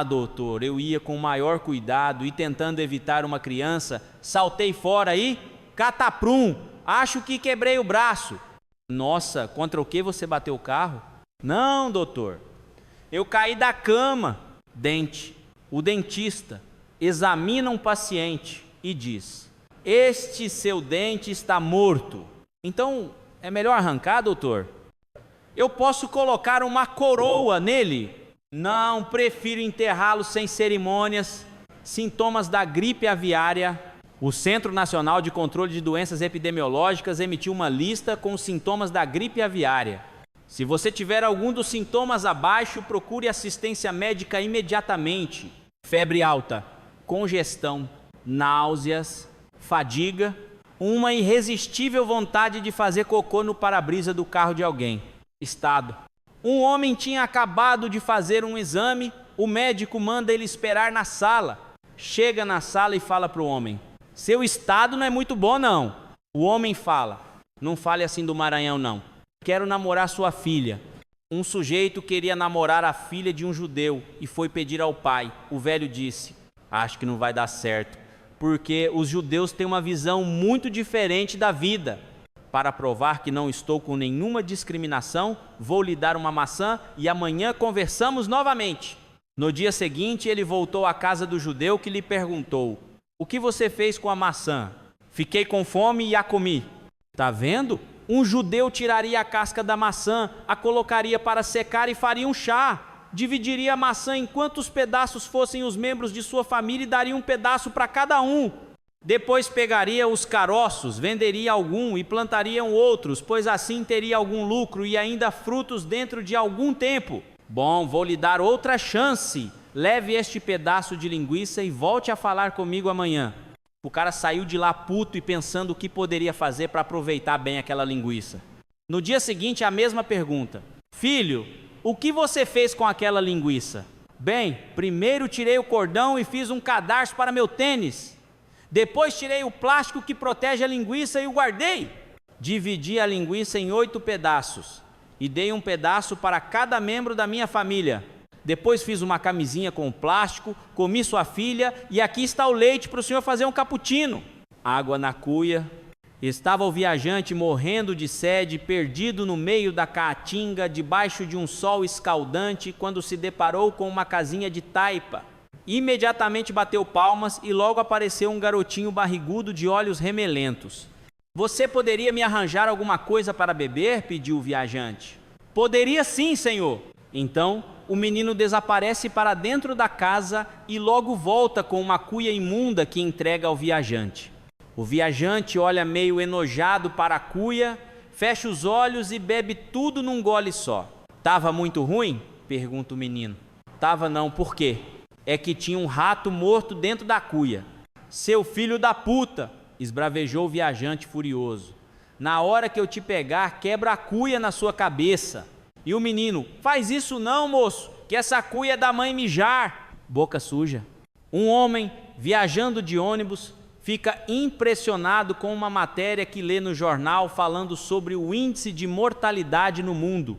Doutor, eu ia com o maior cuidado e tentando evitar uma criança, saltei fora e... cataprum, acho que quebrei o braço. Nossa, contra o que você bateu o carro? Não, doutor, eu caí da cama. Dente. O dentista examina um paciente e diz: este seu dente está morto. Então, é melhor arrancar, doutor? Eu posso colocar uma coroa nele? Não, prefiro enterrá-lo sem cerimônias. Sintomas da gripe aviária. O Centro Nacional de Controle de Doenças Epidemiológicas emitiu uma lista com os sintomas da gripe aviária. Se você tiver algum dos sintomas abaixo, procure assistência médica imediatamente. Febre alta, congestão, náuseas, fadiga, uma irresistível vontade de fazer cocô no para-brisa do carro de alguém. Estado. Um homem tinha acabado de fazer um exame, o médico manda ele esperar na sala. Chega na sala e fala para o homem: seu estado não é muito bom, não. O homem fala: não fale assim do Maranhão, não. Quero namorar sua filha. Um sujeito queria namorar a filha de um judeu e foi pedir ao pai. O velho disse: acho que não vai dar certo, porque os judeus têm uma visão muito diferente da vida. Para provar que não estou com nenhuma discriminação, vou lhe dar uma maçã e amanhã conversamos novamente. No dia seguinte, ele voltou à casa do judeu, que lhe perguntou: o que você fez com a maçã? Fiquei com fome e a comi. Tá vendo? Um judeu tiraria a casca da maçã, a colocaria para secar e faria um chá. Dividiria a maçã em quantos pedaços fossem os membros de sua família e daria um pedaço para cada um. Depois pegaria os caroços, venderia algum e plantariam outros, pois assim teria algum lucro e ainda frutos dentro de algum tempo. Bom, vou lhe dar outra chance. Leve este pedaço de linguiça e volte a falar comigo amanhã. O cara saiu de lá puto e pensando o que poderia fazer para aproveitar bem aquela linguiça. No dia seguinte, a mesma pergunta: filho, o que você fez com aquela linguiça? Bem, primeiro tirei o cordão e fiz um cadarço para meu tênis. Depois tirei o plástico que protege a linguiça e o guardei. Dividi a linguiça em 8 pedaços e dei um pedaço para cada membro da minha família. Depois fiz uma camisinha com plástico, comi sua filha e aqui está o leite para o senhor fazer um cappuccino. Água na cuia. Estava o viajante morrendo de sede, perdido no meio da caatinga, debaixo de um sol escaldante, quando se deparou com uma casinha de taipa. Imediatamente bateu palmas e logo apareceu um garotinho barrigudo de olhos remelentos. Você poderia me arranjar alguma coisa para beber? Pediu o viajante. Poderia sim, senhor. Então, o menino desaparece para dentro da casa e logo volta com uma cuia imunda que entrega ao viajante. O viajante olha meio enojado para a cuia, fecha os olhos e bebe tudo num gole só. Tava muito ruim? Pergunta o menino. Tava não, por quê? É que tinha um rato morto dentro da cuia. Seu filho da puta! esbravejou o viajante furioso. Na hora que eu te pegar, quebra a cuia na sua cabeça. E o menino, faz isso não, moço, que essa cuia é da mãe mijar. Boca suja. Um homem, viajando de ônibus, fica impressionado com uma matéria que lê no jornal falando sobre o índice de mortalidade no mundo.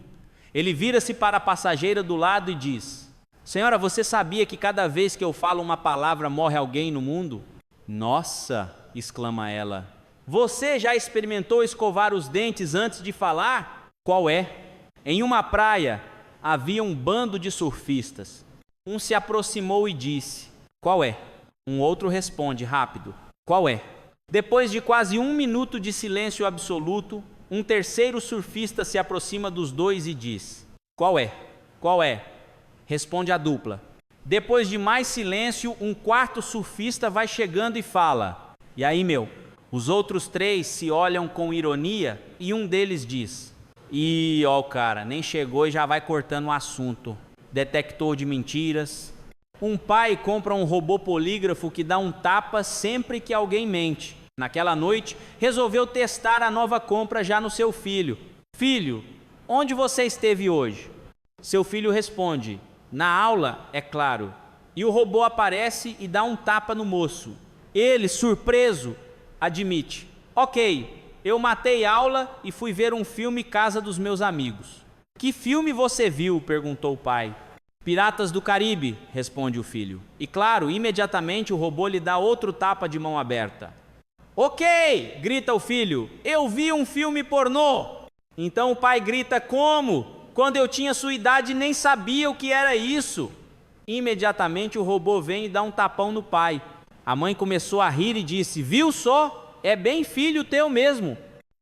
Ele vira-se para a passageira do lado e diz: senhora, você sabia que cada vez que eu falo uma palavra morre alguém no mundo? Nossa, exclama ela. Você já experimentou escovar os dentes antes de falar? Qual é? Em uma praia havia um bando de surfistas. Um se aproximou e disse: qual é? Um outro responde rápido: qual é? Depois de quase 1 minuto de silêncio absoluto, um terceiro surfista se aproxima dos dois e diz: qual é? Qual é? Responde a dupla. Depois de mais silêncio, um quarto surfista vai chegando e fala: e aí, meu? Os outros 3 se olham com ironia e um deles diz: ih, ó o cara, nem chegou e já vai cortando o assunto. Detector de mentiras. Um pai compra um robô polígrafo que dá um tapa sempre que alguém mente. Naquela noite, resolveu testar a nova compra já no seu filho. Filho, onde você esteve hoje? Seu filho responde: na aula, é claro. E o robô aparece e dá um tapa no moço. Ele, surpreso, admite: ok, eu matei aula e fui ver um filme Casa dos Meus Amigos. Que filme você viu? Perguntou o pai. Piratas do Caribe, responde o filho. E claro, imediatamente o robô lhe dá outro tapa de mão aberta. Ok, grita o filho, eu vi um filme pornô. Então o pai grita: como? Quando eu tinha sua idade nem sabia o que era isso. Imediatamente o robô vem e dá um tapão no pai. A mãe começou a rir e disse: viu só? É bem filho teu mesmo.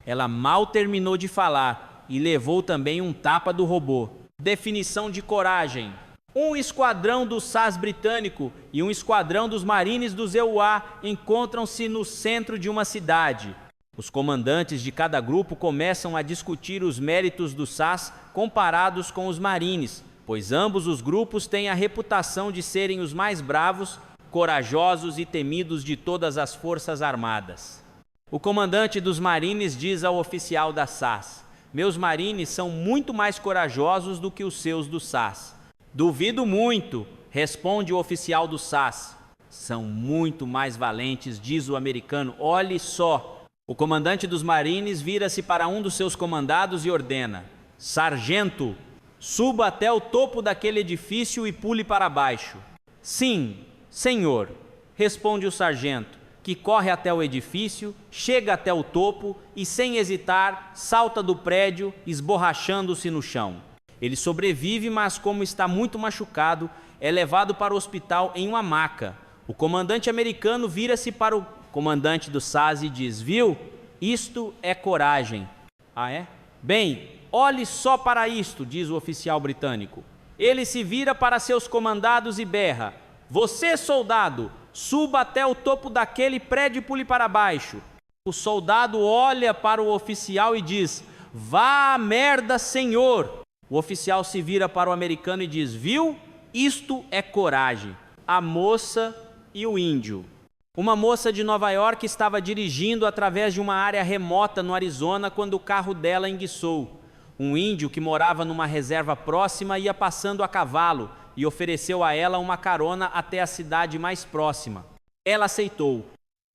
Ela mal terminou de falar e levou também um tapa do robô. Definição de coragem: um esquadrão do SAS britânico e um esquadrão dos marines do EUA encontram-se no centro de uma cidade. Os comandantes de cada grupo começam a discutir os méritos do SAS comparados com os marines, pois ambos os grupos têm a reputação de serem os mais bravos, corajosos e temidos de todas as forças armadas. O comandante dos marines diz ao oficial da SAS: meus marines são muito mais corajosos do que os seus do SAS. Duvido muito, responde o oficial do SAS. São muito mais valentes, diz o americano. Olhe só. O comandante dos marines vira-se para um dos seus comandados e ordena: sargento, suba até o topo daquele edifício e pule para baixo. Sim, senhor, responde o sargento, que corre até o edifício, chega até o topo e, sem hesitar, salta do prédio, esborrachando-se no chão. Ele sobrevive, mas como está muito machucado, é levado para o hospital em uma maca. O comandante americano vira-se para o comandante do SAS e diz: viu? Isto é coragem. Ah, é? Bem, olhe só para isto, diz o oficial britânico. Ele se vira para seus comandados e berra: você, soldado, suba até o topo daquele prédio e pule para baixo. O soldado olha para o oficial e diz: vá a merda, senhor. O oficial se vira para o americano e diz: viu? Isto é coragem. A moça e o índio. Uma moça de Nova York estava dirigindo através de uma área remota no Arizona quando o carro dela enguiçou. Um índio que morava numa reserva próxima ia passando a cavalo e ofereceu a ela uma carona até a cidade mais próxima. Ela aceitou.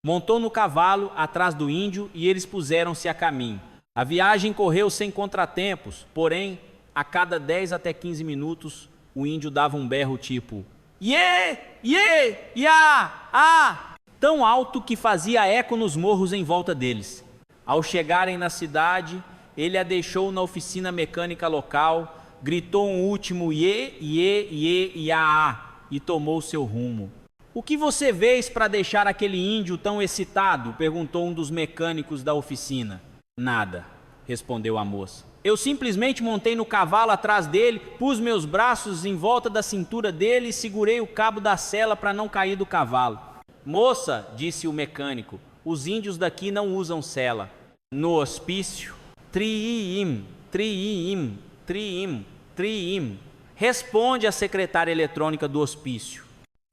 Montou no cavalo atrás do índio e eles puseram-se a caminho. A viagem correu sem contratempos, porém, a cada 10 até 15 minutos, o índio dava um berro tipo: iê, iê, iá, ah! Tão alto que fazia eco nos morros em volta deles. Ao chegarem na cidade, ele a deixou na oficina mecânica local, gritou um último iê, iê, iê, iá, e tomou seu rumo. O que você vês para deixar aquele índio tão excitado? Perguntou um dos mecânicos da oficina. Nada, respondeu a moça. Eu simplesmente montei no cavalo atrás dele, pus meus braços em volta da cintura dele e segurei o cabo da sela para não cair do cavalo. Moça, disse o mecânico, os índios daqui não usam sela. No hospício, triim, triim, triim, triim. Responde a secretária eletrônica do hospício.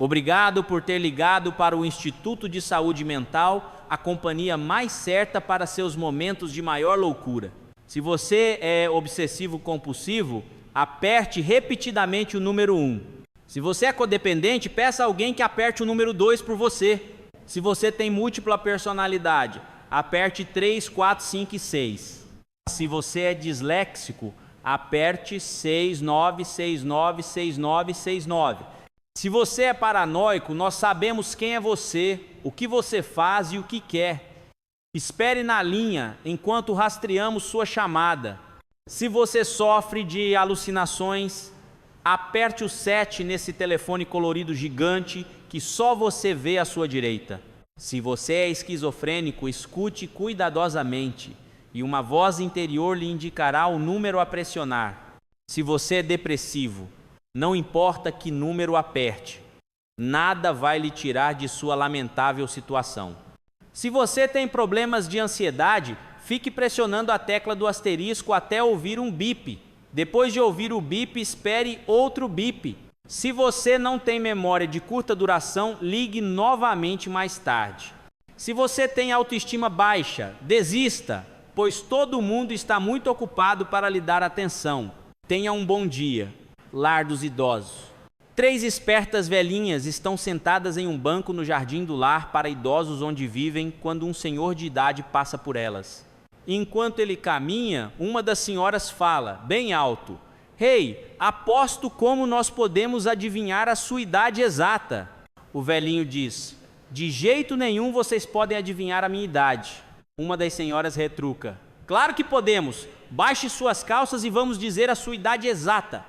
Obrigado por ter ligado para o Instituto de Saúde Mental, a companhia mais certa para seus momentos de maior loucura. Se você é obsessivo compulsivo, aperte repetidamente o número 1. Se você é codependente, peça a alguém que aperte o número 2 por você. Se você tem múltipla personalidade, aperte 3, 4, 5 e 6. Se você é disléxico, aperte 6, 9, 6, 9, 6, 9, 6, 9. Se você é paranoico, nós sabemos quem é você, o que você faz e o que quer. Espere na linha enquanto rastreamos sua chamada. Se você sofre de alucinações, aperte o 7 nesse telefone colorido gigante que só você vê à sua direita. Se você é esquizofrênico, escute cuidadosamente e uma voz interior lhe indicará o número a pressionar. Se você é depressivo, não importa que número aperte, nada vai lhe tirar de sua lamentável situação. Se você tem problemas de ansiedade, fique pressionando a tecla do asterisco até ouvir um bip. Depois de ouvir o bip, espere outro bip. Se você não tem memória de curta duração, ligue novamente mais tarde. Se você tem autoestima baixa, desista, pois todo mundo está muito ocupado para lhe dar atenção. Tenha um bom dia. Lar dos Idosos. 3 espertas velhinhas estão sentadas em um banco no jardim do lar para idosos onde vivem quando um senhor de idade passa por elas. Enquanto ele caminha, uma das senhoras fala, bem alto: "Rei, aposto como nós podemos adivinhar a sua idade exata." O velhinho diz: "De jeito nenhum vocês podem adivinhar a minha idade." Uma das senhoras retruca: "Claro que podemos. Baixe suas calças e vamos dizer a sua idade exata."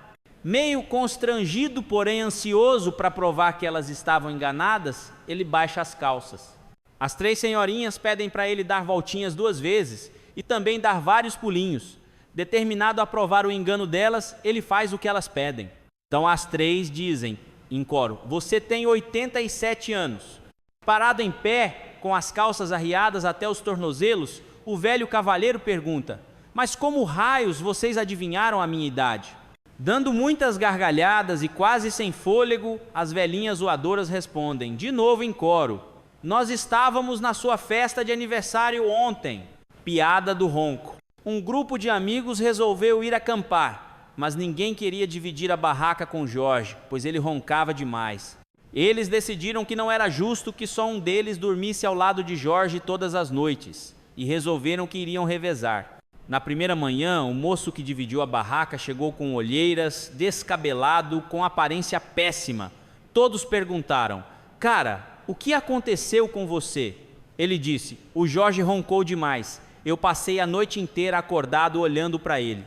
Meio constrangido, porém ansioso para provar que elas estavam enganadas, ele baixa as calças. As 3 senhorinhas pedem para ele dar voltinhas 2 vezes e também dar vários pulinhos. Determinado a provar o engano delas, ele faz o que elas pedem. Então as 3 dizem, em coro: "Você tem 87 anos." Parado em pé, com as calças arriadas até os tornozelos, o velho cavalheiro pergunta: "Mas como raios vocês adivinharam a minha idade?" Dando muitas gargalhadas e quase sem fôlego, as velhinhas zoadoras respondem, de novo em coro: "Nós estávamos na sua festa de aniversário ontem." Piada do ronco. Um grupo de amigos resolveu ir acampar, mas ninguém queria dividir a barraca com Jorge, pois ele roncava demais. Eles decidiram que não era justo que só um deles dormisse ao lado de Jorge todas as noites, e resolveram que iriam revezar. Na primeira manhã, o moço que dividiu a barraca chegou com olheiras, descabelado, com aparência péssima. Todos perguntaram: "Cara, o que aconteceu com você?" Ele disse: "O Jorge roncou demais. Eu passei a noite inteira acordado olhando para ele."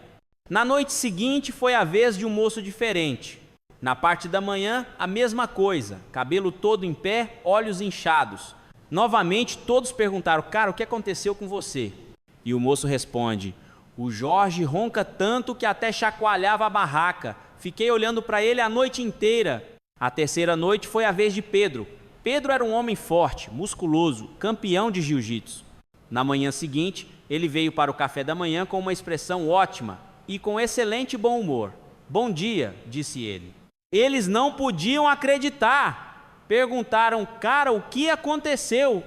Na noite seguinte foi a vez de um moço diferente. Na parte da manhã, a mesma coisa, cabelo todo em pé, olhos inchados. Novamente, todos perguntaram: "Cara, o que aconteceu com você?" E o moço responde: "O Jorge ronca tanto que até chacoalhava a barraca. Fiquei olhando para ele a noite inteira." A terceira noite foi a vez de Pedro. Pedro era um homem forte, musculoso, campeão de jiu-jitsu. Na manhã seguinte, ele veio para o café da manhã com uma expressão ótima e com excelente bom humor. "Bom dia", disse ele. Eles não podiam acreditar. Perguntaram: "Cara, o que aconteceu?"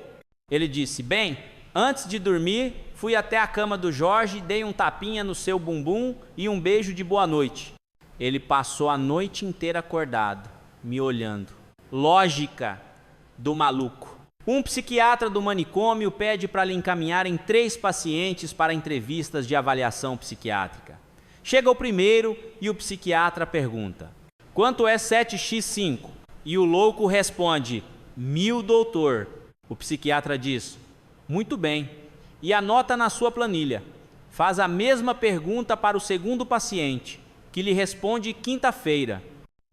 Ele disse: "Bem, antes de dormir, fui até a cama do Jorge, dei um tapinha no seu bumbum e um beijo de boa noite. Ele passou a noite inteira acordado, me olhando." Lógica do maluco. Um psiquiatra do manicômio pede para lhe encaminharem 3 pacientes para entrevistas de avaliação psiquiátrica. Chega o primeiro e o psiquiatra pergunta: "Quanto é 7x5? E o louco responde: 1000, doutor." O psiquiatra diz: "Muito bem. E anota na sua planilha. Faz a mesma pergunta para o segundo paciente, que lhe responde quinta-feira."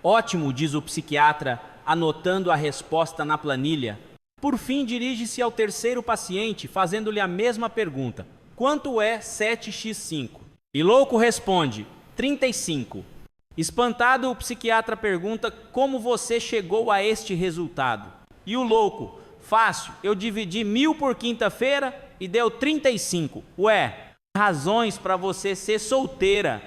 "Ótimo", diz o psiquiatra, anotando a resposta na planilha. Por fim, dirige-se ao terceiro paciente, fazendo-lhe a mesma pergunta: "Quanto é 7x5? E louco responde: 35. Espantado, o psiquiatra pergunta: "Como você chegou a este resultado?" E o louco: "Fácil, eu dividi 1000 por quinta-feira e deu 35. Ué, razões para você ser solteira.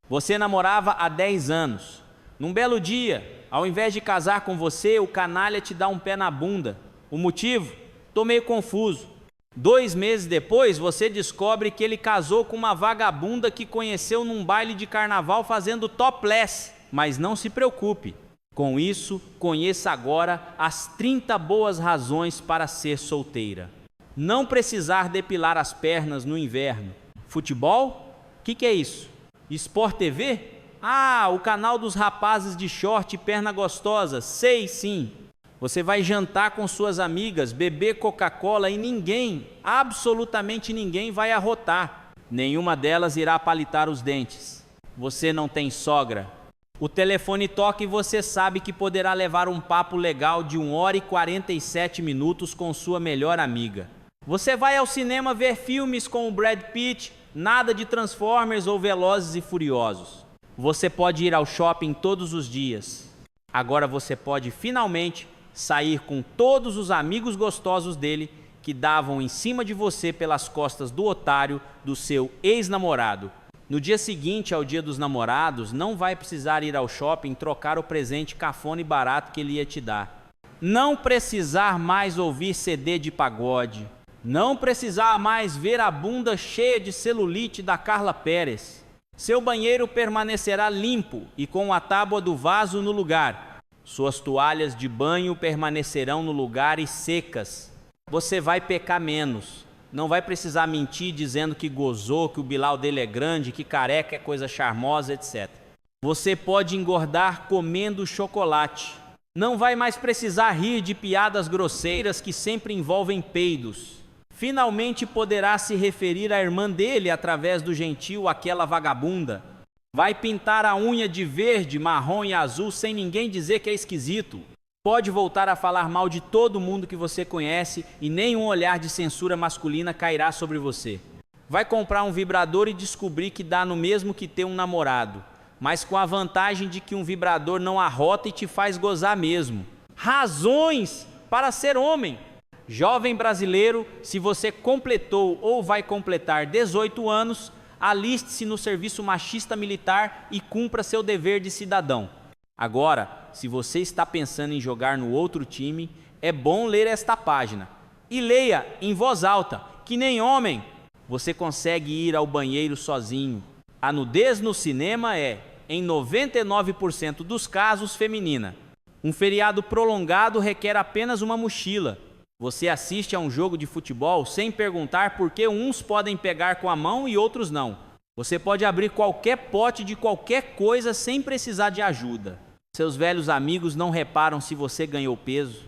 Você namorava há 10 anos. Num belo dia, Ao invés de casar com você, o canalha te dá um pé na bunda. O motivo? Tô meio confuso. 2 meses depois, você descobre que ele casou com uma vagabunda que conheceu num baile de carnaval fazendo topless. Mas não se preocupe. Com isso, conheça agora as 30 boas razões para ser solteira. Não precisar depilar as pernas no inverno. Futebol? O que é isso? Sport TV? Ah, o canal dos rapazes de short e perna gostosa. Sei sim. Você vai jantar com suas amigas, beber Coca-Cola e ninguém, absolutamente ninguém vai arrotar. Nenhuma delas irá palitar os dentes. Você não tem sogra. O telefone toca e você sabe que poderá levar um papo legal de 1 hora e 47 minutos com sua melhor amiga. Você vai ao cinema ver filmes com o Brad Pitt, nada de Transformers ou Velozes e Furiosos. Você pode ir ao shopping todos os dias. Agora você pode finalmente sair com todos os amigos gostosos dele que davam em cima de você pelas costas do otário do seu ex-namorado. No dia seguinte ao Dia dos Namorados, não vai precisar ir ao shopping trocar o presente cafona e barato que ele ia te dar. Não precisar mais ouvir CD de pagode. Não precisar mais ver a bunda cheia de celulite da Carla Pérez. Seu banheiro permanecerá limpo e com a tábua do vaso no lugar. Suas toalhas de banho permanecerão no lugar e secas. Você vai pecar menos. Não vai precisar mentir dizendo que gozou, que o bilau dele é grande, que careca é coisa charmosa, etc. Você pode engordar comendo chocolate. Não vai mais precisar rir de piadas grosseiras que sempre envolvem peidos. Finalmente poderá se referir à irmã dele através do gentil aquela vagabunda. Vai pintar a unha de verde, marrom e azul sem ninguém dizer que é esquisito. Pode voltar a falar mal de todo mundo que você conhece e nenhum olhar de censura masculina cairá sobre você. Vai comprar um vibrador e descobrir que dá no mesmo que ter um namorado, mas com a vantagem de que um vibrador não arrota e te faz gozar mesmo. Razões para ser homem! Jovem brasileiro, se você completou ou vai completar 18 anos, aliste-se no serviço machista militar e cumpra seu dever de cidadão. Agora, se você está pensando em jogar no outro time, é bom ler esta página. E leia em voz alta, que nem homem. Você consegue ir ao banheiro sozinho. A nudez no cinema é, em 99% dos casos, feminina. Um feriado prolongado requer apenas uma mochila. Você assiste a um jogo de futebol sem perguntar por que uns podem pegar com a mão e outros não. Você pode abrir qualquer pote de qualquer coisa sem precisar de ajuda. Seus velhos amigos não reparam se você ganhou peso.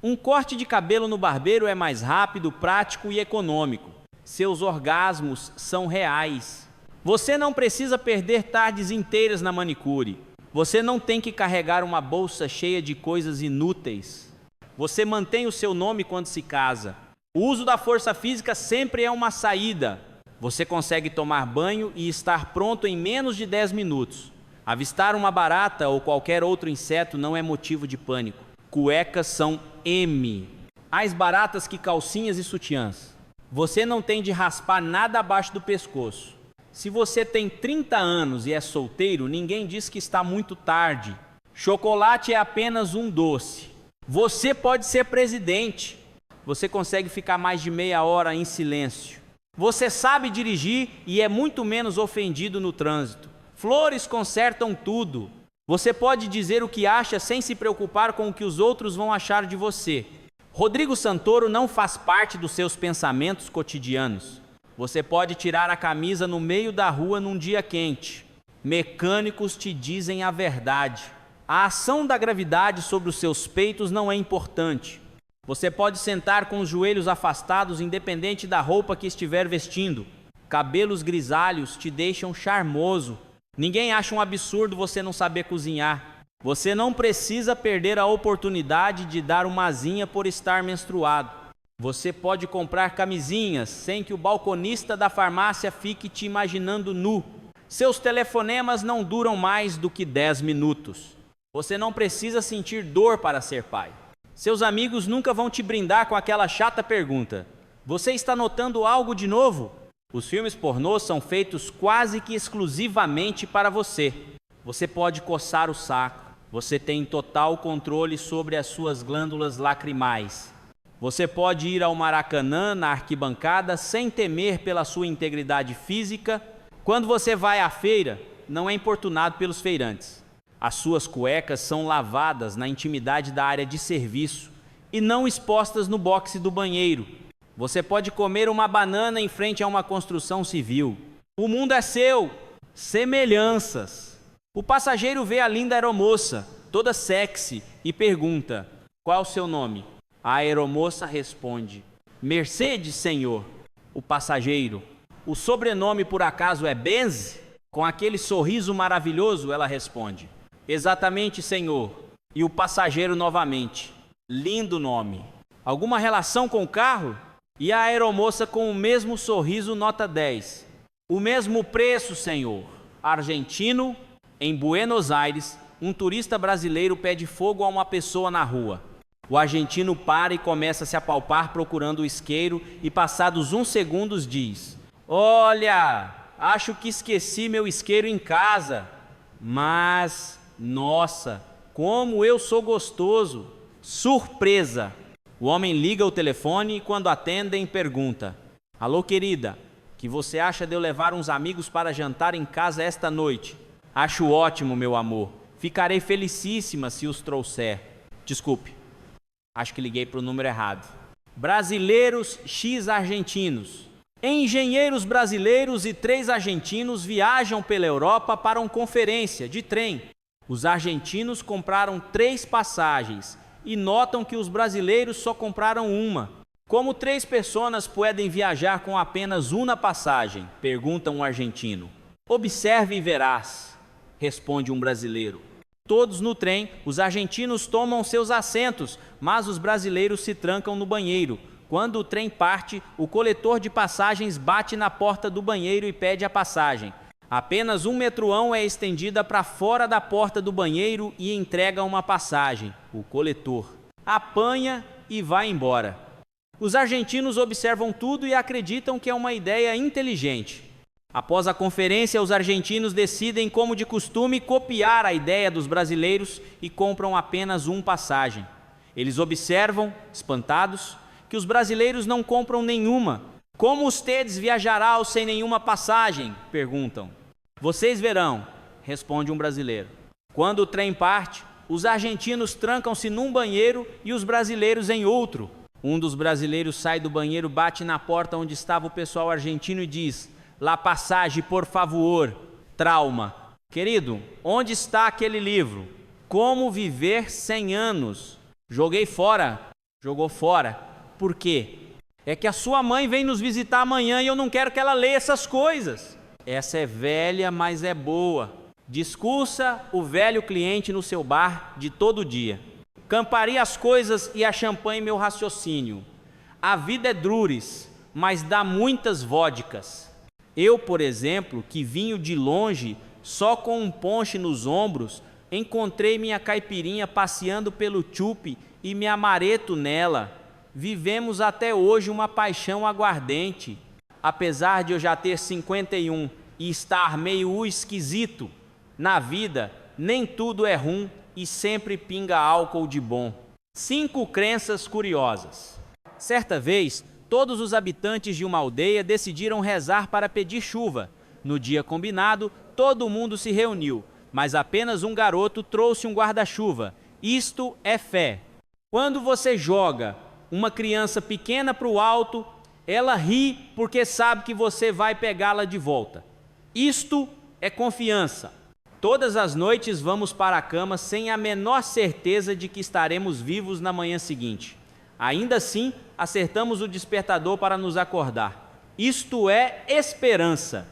Um corte de cabelo no barbeiro é mais rápido, prático e econômico. Seus orgasmos são reais. Você não precisa perder tardes inteiras na manicure. Você não tem que carregar uma bolsa cheia de coisas inúteis. Você mantém o seu nome quando se casa. O uso da força física sempre é uma saída. Você consegue tomar banho e estar pronto em menos de 10 minutos. Avistar uma barata ou qualquer outro inseto não é motivo de pânico. Cuecas são M. Mais baratas que calcinhas e sutiãs. Você não tem de raspar nada abaixo do pescoço. Se você tem 30 anos e é solteiro, ninguém diz que está muito tarde. Chocolate é apenas um doce. Você pode ser presidente. Você consegue ficar mais de meia hora em silêncio. Você sabe dirigir e é muito menos ofendido no trânsito. Flores consertam tudo. Você pode dizer o que acha sem se preocupar com o que os outros vão achar de você. Rodrigo Santoro não faz parte dos seus pensamentos cotidianos. Você pode tirar a camisa no meio da rua num dia quente. Mecânicos te dizem a verdade. A ação da gravidade sobre os seus peitos não é importante. Você pode sentar com os joelhos afastados independente da roupa que estiver vestindo. Cabelos grisalhos te deixam charmoso. Ninguém acha um absurdo você não saber cozinhar. Você não precisa perder a oportunidade de dar uma asinha por estar menstruado. Você pode comprar camisinhas sem que o balconista da farmácia fique te imaginando nu. Seus telefonemas não duram mais do que 10 minutos. Você não precisa sentir dor para ser pai. Seus amigos nunca vão te brindar com aquela chata pergunta: você está notando algo de novo? Os filmes pornôs são feitos quase que exclusivamente para você. Você pode coçar o saco. Você tem total controle sobre as suas glândulas lacrimais. Você pode ir ao Maracanã, na arquibancada, sem temer pela sua integridade física. Quando você vai à feira, não é importunado pelos feirantes. As suas cuecas são lavadas na intimidade da área de serviço e não expostas no boxe do banheiro. Você pode comer uma banana em frente a uma construção civil. O mundo é seu. Semelhanças. O passageiro vê a linda aeromoça, toda sexy, e pergunta: qual o seu nome? A aeromoça responde: Mercedes, senhor. O passageiro: o sobrenome por acaso é Benz? Com aquele sorriso maravilhoso, ela responde: exatamente, senhor. E o passageiro novamente: lindo nome. Alguma relação com o carro? E a aeromoça, com o mesmo sorriso, nota 10. O mesmo preço, senhor. Argentino, em Buenos Aires, um turista brasileiro pede fogo a uma pessoa na rua. O argentino para e começa a se apalpar procurando o isqueiro e, passados uns segundos, diz: olha, acho que esqueci meu isqueiro em casa. Mas, nossa, como eu sou gostoso! Surpresa! O homem liga o telefone e, quando atendem, pergunta: alô, querida, que você acha de eu levar uns amigos para jantar em casa esta noite? Acho ótimo, meu amor. Ficarei felicíssima se os trouxer. Desculpe, acho que liguei para o número errado. Brasileiros x argentinos. Engenheiros brasileiros e 3 argentinos viajam pela Europa para uma conferência de trem. Os argentinos compraram 3 passagens e notam que os brasileiros só compraram uma. Como 3 pessoas podem viajar com apenas uma passagem? Pergunta um argentino. Observe e verás, responde um brasileiro. Todos no trem, os argentinos tomam seus assentos, mas os brasileiros se trancam no banheiro. Quando o trem parte, o coletor de passagens bate na porta do banheiro e pede a passagem. Apenas um metroão é estendida para fora da porta do banheiro e entrega uma passagem. O coletor apanha e vai embora. Os argentinos observam tudo e acreditam que é uma ideia inteligente. Após a conferência, os argentinos decidem, como de costume, copiar a ideia dos brasileiros e compram apenas uma passagem. Eles observam, espantados, que os brasileiros não compram nenhuma. Como ustedes viajarão sem nenhuma passagem? Perguntam. Vocês verão, responde um brasileiro. Quando o trem parte, os argentinos trancam-se num banheiro e os brasileiros em outro. Um dos brasileiros sai do banheiro, bate na porta onde estava o pessoal argentino e diz: La passagem, por favor. Trauma. Querido, onde está aquele livro? Como viver 100 anos? Joguei fora. Jogou fora. Por quê? É que a sua mãe vem nos visitar amanhã e eu não quero que ela leia essas coisas. Essa é velha, mas é boa. Discursa o velho cliente no seu bar de todo dia. Camparia as coisas e a champanhe meu raciocínio. A vida é druris, mas dá muitas vodkas. Eu, por exemplo, que vinho de longe, só com um ponche nos ombros, encontrei minha caipirinha passeando pelo chupe e me amareto nela. Vivemos até hoje uma paixão aguardente. Apesar de eu já ter 51 e estar meio esquisito, na vida nem tudo é ruim e sempre pinga álcool de bom. 5 crenças curiosas. Certa vez, todos os habitantes de uma aldeia decidiram rezar para pedir chuva. No dia combinado, todo mundo se reuniu, mas apenas um garoto trouxe um guarda-chuva. Isto é fé. Quando você joga uma criança pequena para o alto, ela ri porque sabe que você vai pegá-la de volta. Isto é confiança. Todas as noites vamos para a cama sem a menor certeza de que estaremos vivos na manhã seguinte. Ainda assim, acertamos o despertador para nos acordar. Isto é esperança.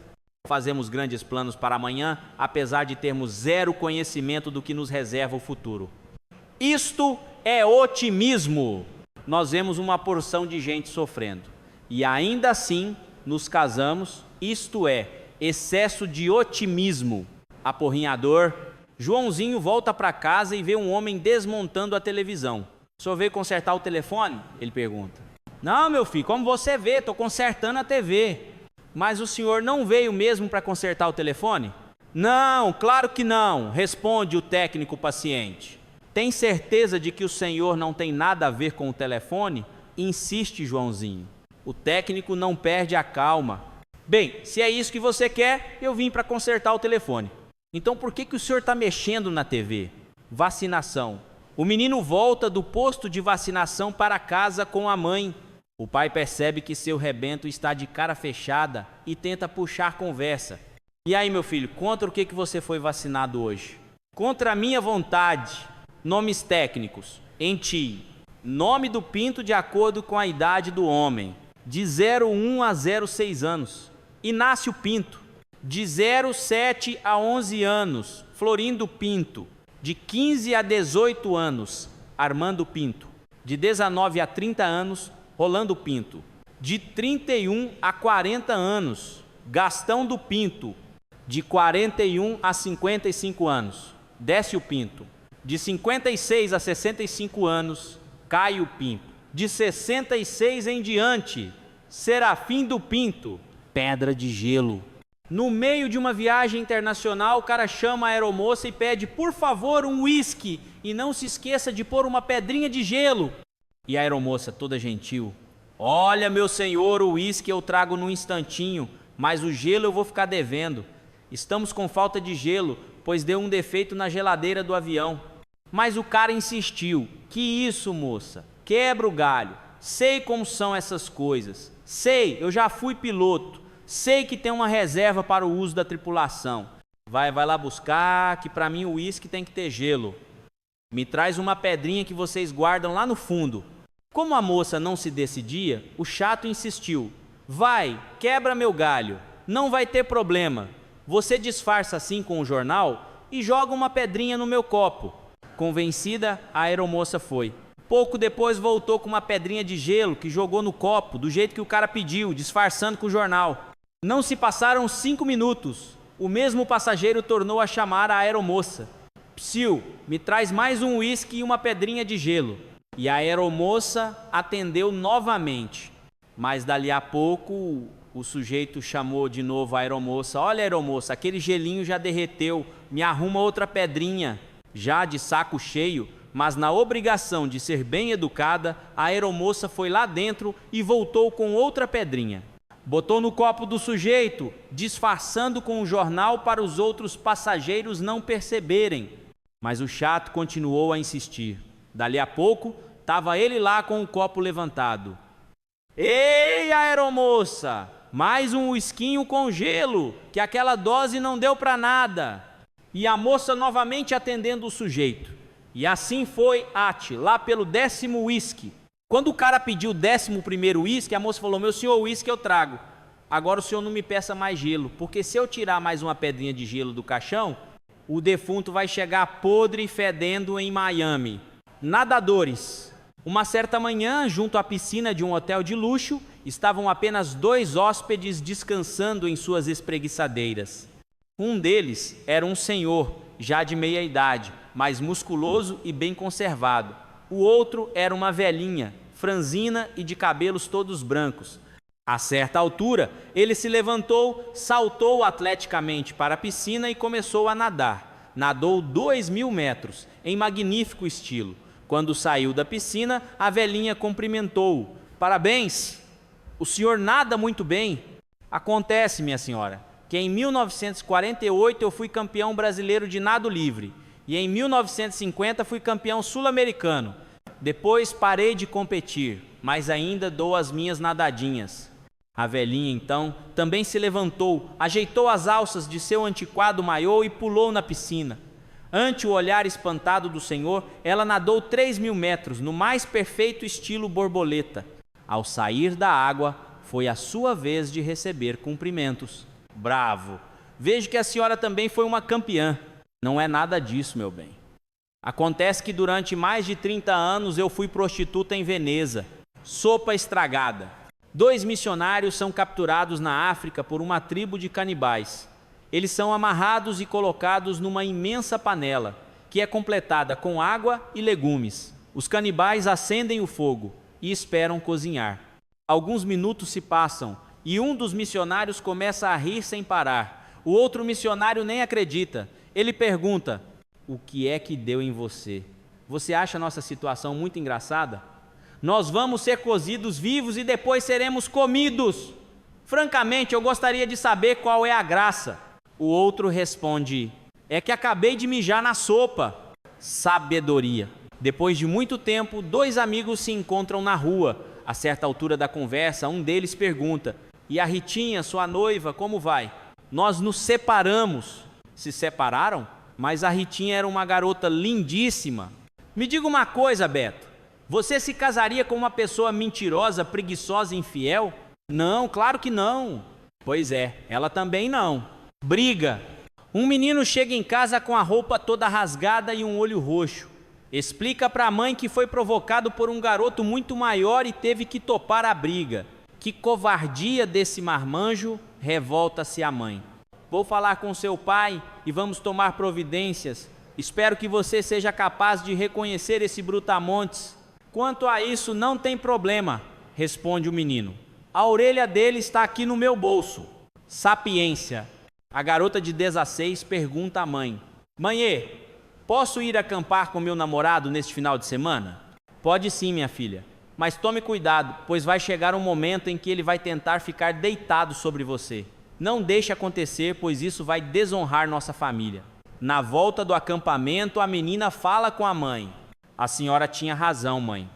Fazemos grandes planos para amanhã, apesar de termos 0 conhecimento do que nos reserva o futuro. Isto é otimismo. Nós vemos uma porção de gente sofrendo. E ainda assim nos casamos, isto é, excesso de otimismo. Apurrinhador. Joãozinho volta para casa e vê um homem desmontando a televisão. O senhor veio consertar o telefone? Ele pergunta. Não, meu filho, como você vê, estou consertando a TV. Mas o senhor não veio mesmo para consertar o telefone? Não, claro que não, responde o técnico paciente. Tem certeza de que o senhor não tem nada a ver com o telefone? Insiste Joãozinho. O técnico não perde a calma. Bem, se é isso que você quer, eu vim para consertar o telefone. Então por que o senhor está mexendo na TV? Vacinação. O menino volta do posto de vacinação para casa com a mãe. O pai percebe que seu rebento está de cara fechada e tenta puxar conversa. E aí, meu filho, contra o que você foi vacinado hoje? Contra a minha vontade. Nomes técnicos. Enti. Nome do pinto de acordo com a idade do homem. De 0,1 a 0,6 anos. Inácio Pinto. De 0,7 a 11 anos. Florindo Pinto. De 15 a 18 anos. Armando Pinto. De 19 a 30 anos. Rolando Pinto. De 31 a 40 anos. Gastão do Pinto. De 41 a 55 anos, Décio Pinto. De 56 a 65 anos, Caio Pinto. De 66 em diante, Serafim do Pinto. Pedra de gelo. No meio de uma viagem internacional, o cara chama a aeromoça e pede, por favor, um uísque. E não se esqueça de pôr uma pedrinha de gelo. E a aeromoça, toda gentil, olha, meu senhor, o uísque eu trago num instantinho, mas o gelo eu vou ficar devendo. Estamos com falta de gelo, pois deu um defeito na geladeira do avião. Mas o cara insistiu. Que isso, moça? Quebra o galho. Sei como são essas coisas. Sei, eu já fui piloto. Sei que tem uma reserva para o uso da tripulação. Vai lá buscar, que para mim o uísque tem que ter gelo. Me traz uma pedrinha que vocês guardam lá no fundo. Como a moça não se decidia, o chato insistiu. Vai, quebra meu galho. Não vai ter problema. Você disfarça assim com o jornal e joga uma pedrinha no meu copo. Convencida, a aeromoça foi. Pouco depois voltou com uma pedrinha de gelo que jogou no copo, do jeito que o cara pediu, disfarçando com o jornal. Não se passaram 5 minutos. O mesmo passageiro tornou a chamar a aeromoça. Psiu, me traz mais um uísque e uma pedrinha de gelo. E a aeromoça atendeu novamente. Mas dali a pouco o sujeito chamou de novo a aeromoça. Olha, aeromoça, aquele gelinho já derreteu, me arruma outra pedrinha. Já de saco cheio, mas na obrigação de ser bem educada, a aeromoça foi lá dentro e voltou com outra pedrinha. Botou no copo do sujeito, disfarçando com o jornal para os outros passageiros não perceberem. Mas o chato continuou a insistir. Dali a pouco, estava ele lá com o copo levantado. Ei, aeromoça! Mais um uisquinho com gelo, que aquela dose não deu para nada. E a moça novamente atendendo o sujeito. E assim foi, lá pelo 10º uísque. Quando o cara pediu o 11º uísque, a moça falou, meu senhor, o uísque eu trago. Agora o senhor não me peça mais gelo, porque se eu tirar mais uma pedrinha de gelo do caixão, o defunto vai chegar podre e fedendo em Miami. Nadadores. Uma certa manhã, junto à piscina de um hotel de luxo, estavam apenas 2 hóspedes descansando em suas espreguiçadeiras. Um deles era um senhor, já de meia idade, mas musculoso e bem conservado. O outro era uma velhinha, franzina e de cabelos todos brancos. A certa altura, ele se levantou, saltou atleticamente para a piscina e começou a nadar. Nadou 2.000 metros, em magnífico estilo. Quando saiu da piscina, a velhinha cumprimentou-o. Parabéns! O senhor nada muito bem. Acontece, minha senhora, que em 1948 eu fui campeão brasileiro de nado livre e em 1950 fui campeão sul-americano. Depois parei de competir, mas ainda dou as minhas nadadinhas. A velhinha, então, também se levantou, ajeitou as alças de seu antiquado maiô e pulou na piscina. Ante o olhar espantado do senhor, ela nadou 3.000 metros, no mais perfeito estilo borboleta. Ao sair da água, foi a sua vez de receber cumprimentos. Bravo! Vejo que a senhora também foi uma campeã. Não é nada disso, meu bem. Acontece que durante mais de 30 anos eu fui prostituta em Veneza. Sopa estragada. 2 missionários são capturados na África por uma tribo de canibais. Eles são amarrados e colocados numa imensa panela, que é completada com água e legumes. Os canibais acendem o fogo e esperam cozinhar. Alguns minutos se passam e um dos missionários começa a rir sem parar. O outro missionário nem acredita. Ele pergunta: o que é que deu em você? Você acha a nossa situação muito engraçada? Nós vamos ser cozidos vivos e depois seremos comidos. Francamente, eu gostaria de saber qual é a graça. O outro responde: é que acabei de mijar na sopa. Sabedoria. Depois de muito tempo, dois amigos se encontram na rua. A certa altura da conversa, um deles pergunta: e a Ritinha, sua noiva, como vai? Nós nos separamos. Se separaram? Mas a Ritinha era uma garota lindíssima. Me diga uma coisa, Beto. Você se casaria com uma pessoa mentirosa, preguiçosa e infiel? Não, claro que não. Pois é, ela também não. Briga. Um menino chega em casa com a roupa toda rasgada e um olho roxo. Explica para a mãe que foi provocado por um garoto muito maior e teve que topar a briga. Que covardia desse marmanjo, revolta-se a mãe. Vou falar com seu pai e vamos tomar providências. Espero que você seja capaz de reconhecer esse brutamontes. Quanto a isso, não tem problema, responde o menino. A orelha dele está aqui no meu bolso. Sapiência. A garota de 16 pergunta à mãe: Mãe, posso ir acampar com meu namorado neste final de semana? Pode sim, minha filha. Mas tome cuidado, pois vai chegar um momento em que ele vai tentar ficar deitado sobre você. Não deixe acontecer, pois isso vai desonrar nossa família. Na volta do acampamento, a menina fala com a mãe. A senhora tinha razão, mãe.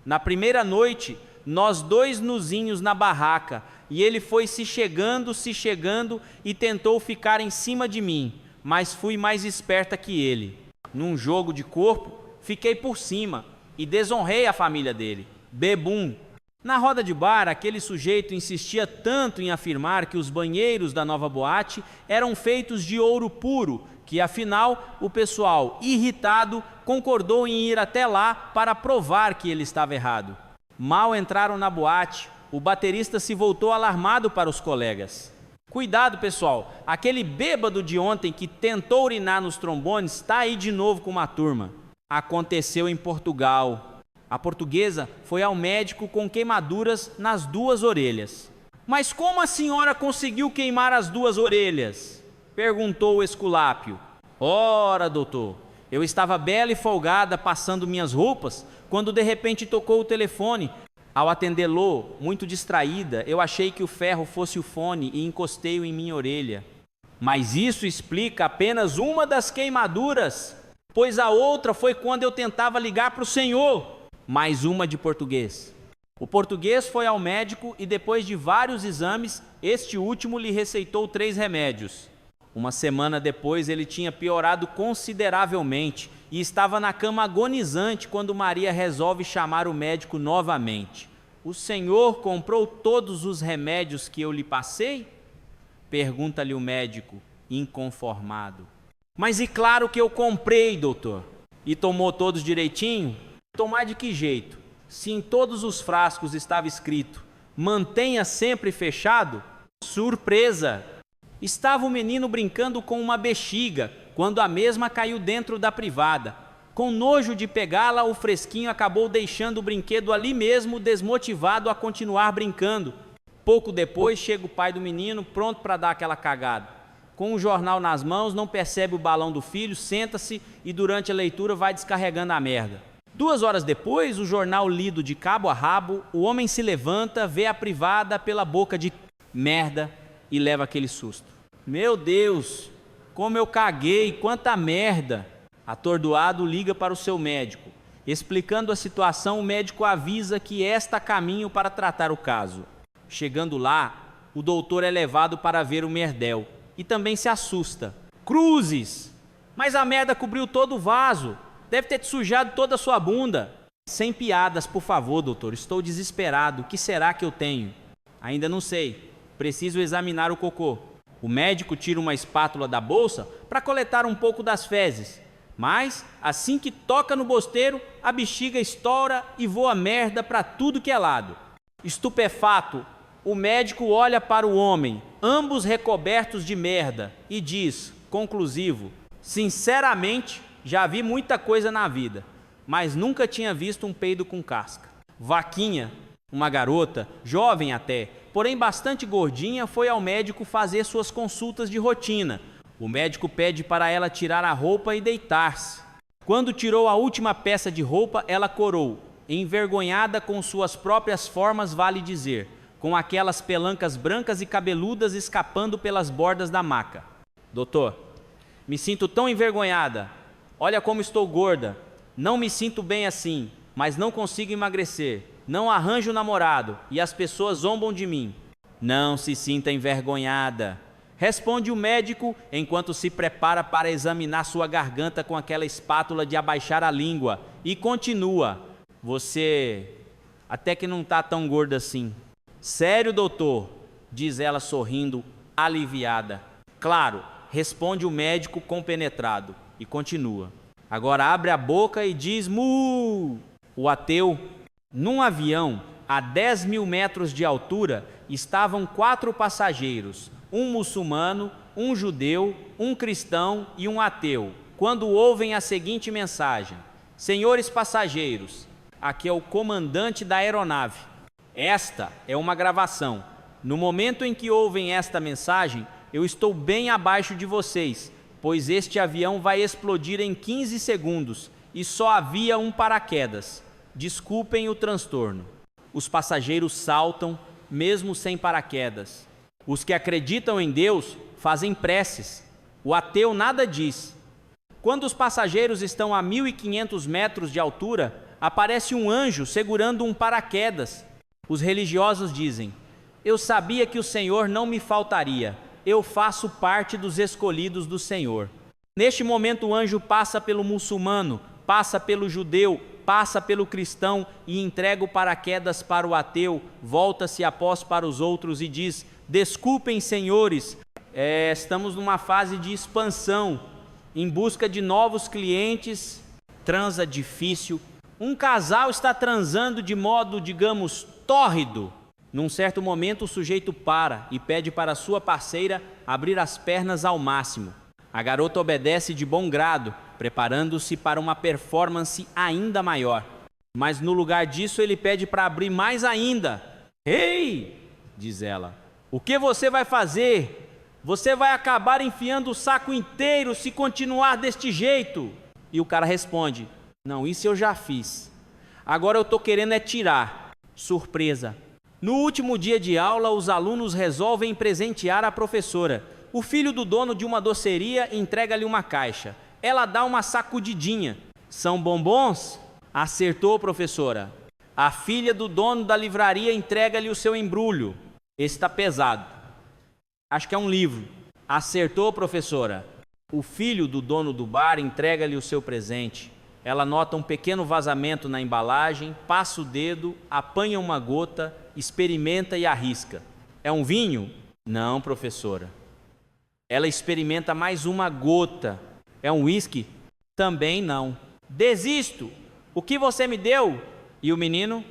Na primeira noite, nós dois nuzinhos na barraca, e ele foi se chegando e tentou ficar em cima de mim, mas fui mais esperta que ele. Num jogo de corpo, fiquei por cima e desonrei a família dele. Bebum. Na roda de bar, aquele sujeito insistia tanto em afirmar que os banheiros da nova boate eram feitos de ouro puro, que afinal o pessoal, irritado, concordou em ir até lá para provar que ele estava errado. Mal entraram na boate, o baterista se voltou alarmado para os colegas. Cuidado, pessoal, aquele bêbado de ontem que tentou urinar nos trombones está aí de novo com uma turma. Aconteceu em Portugal. A portuguesa foi ao médico com queimaduras nas duas orelhas. Mas como a senhora conseguiu queimar as duas orelhas? Perguntou o Esculápio. Ora, doutor, eu estava bela e folgada passando minhas roupas, quando de repente tocou o telefone. Ao atendê-lo, muito distraída, eu achei que o ferro fosse o fone e encostei-o em minha orelha. Mas isso explica apenas uma das queimaduras, pois a outra foi quando eu tentava ligar para o senhor. Mais uma de português. O português foi ao médico e depois de vários exames, este último lhe receitou 3 remédios. Uma semana depois ele tinha piorado consideravelmente e estava na cama agonizante quando Maria resolve chamar o médico novamente. O senhor comprou todos os remédios que eu lhe passei? Pergunta-lhe o médico, inconformado. Mas e claro que eu comprei, doutor. E tomou todos direitinho? Tomar de que jeito? Se em todos os frascos estava escrito: mantenha sempre fechado? Surpresa! Estava o menino brincando com uma bexiga, quando a mesma caiu dentro da privada. Com nojo de pegá-la, o fresquinho acabou deixando o brinquedo ali mesmo, desmotivado a continuar brincando. Pouco depois, chega o pai do menino, pronto para dar aquela cagada. Com o jornal nas mãos, não percebe o balão do filho, senta-se e durante a leitura vai descarregando a merda. 2 horas depois, o jornal lido de cabo a rabo, o homem se levanta, vê a privada pela boca de merda e leva aquele susto. Meu Deus, como eu caguei, quanta merda! Atordoado, liga para o seu médico. Explicando a situação, o médico avisa que está a caminho para tratar o caso. Chegando lá, o doutor é levado para ver o merdel e também se assusta. Cruzes! Mas a merda cobriu todo o vaso. Deve ter te sujado toda a sua bunda. Sem piadas, por favor, doutor. Estou desesperado. O que será que eu tenho? Ainda não sei. Preciso examinar o cocô. O médico tira uma espátula da bolsa para coletar um pouco das fezes. Mas, assim que toca no bosteiro, a bexiga estoura e voa merda para tudo que é lado. Estupefato, o médico olha para o homem, ambos recobertos de merda, e diz, conclusivo: sinceramente, já vi muita coisa na vida, mas nunca tinha visto um peido com casca. Vaquinha, Uma garota, jovem até, porém bastante gordinha, foi ao médico fazer suas consultas de rotina. O médico pede para ela tirar a roupa e deitar-se. Quando tirou a última peça de roupa, ela corou, envergonhada com suas próprias formas, vale dizer, com aquelas pelancas brancas e cabeludas escapando pelas bordas da maca. Doutor, me sinto tão envergonhada. Olha como estou gorda. Não me sinto bem assim, mas não consigo emagrecer. Não arranjo namorado e as pessoas zombam de mim. Não se sinta envergonhada, responde o médico enquanto se prepara para examinar sua garganta com aquela espátula de abaixar a língua e continua. Você até que não está tão gorda assim. Sério, doutor? Diz ela sorrindo, aliviada. Claro, responde o médico compenetrado e continua. Agora abre a boca e diz mu. O ateu. Num avião a 10 mil metros de altura estavam 4 passageiros, um muçulmano, um judeu, um cristão e um ateu, quando ouvem a seguinte mensagem: senhores passageiros, aqui é o comandante da aeronave. Esta é uma gravação. No momento em que ouvem esta mensagem, eu estou bem abaixo de vocês, pois este avião vai explodir em 15 segundos e só havia um paraquedas. Desculpem o transtorno. Os passageiros saltam, mesmo sem paraquedas. Os que acreditam em Deus fazem preces. O ateu nada diz. Quando os passageiros estão a 1.500 metros de altura, aparece um anjo segurando um paraquedas. Os religiosos dizem: eu sabia que o Senhor não me faltaria. Eu faço parte dos escolhidos do Senhor. Neste momento o anjo passa pelo muçulmano, passa pelo judeu, passa pelo cristão e entrega o paraquedas para o ateu, volta-se após para os outros e diz: desculpem, senhores, estamos numa fase de expansão, em busca de novos clientes. Transa difícil. Um casal está transando de modo, digamos, tórrido. Num certo momento o sujeito para e pede para sua parceira abrir as pernas ao máximo. A garota obedece de bom grado, preparando-se para uma performance ainda maior. Mas no lugar disso ele pede para abrir mais ainda. Ei, diz ela, o que você vai fazer? Você vai acabar enfiando o saco inteiro se continuar deste jeito. E o cara responde: não, isso eu já fiz. Agora eu estou querendo é tirar. Surpresa. No último dia de aula, os alunos resolvem presentear a professora. O filho do dono de uma doceria entrega-lhe uma caixa. Ela dá uma sacudidinha. São bombons? Acertou, professora. A filha do dono da livraria entrega-lhe o seu embrulho. Esse está pesado. Acho que é um livro. Acertou, professora. O filho do dono do bar entrega-lhe o seu presente. Ela nota um pequeno vazamento na embalagem, passa o dedo, apanha uma gota, experimenta e arrisca. É um vinho? Não, professora. Ela experimenta mais uma gota. É um uísque? Também não. Desisto. O que você me deu? E o menino?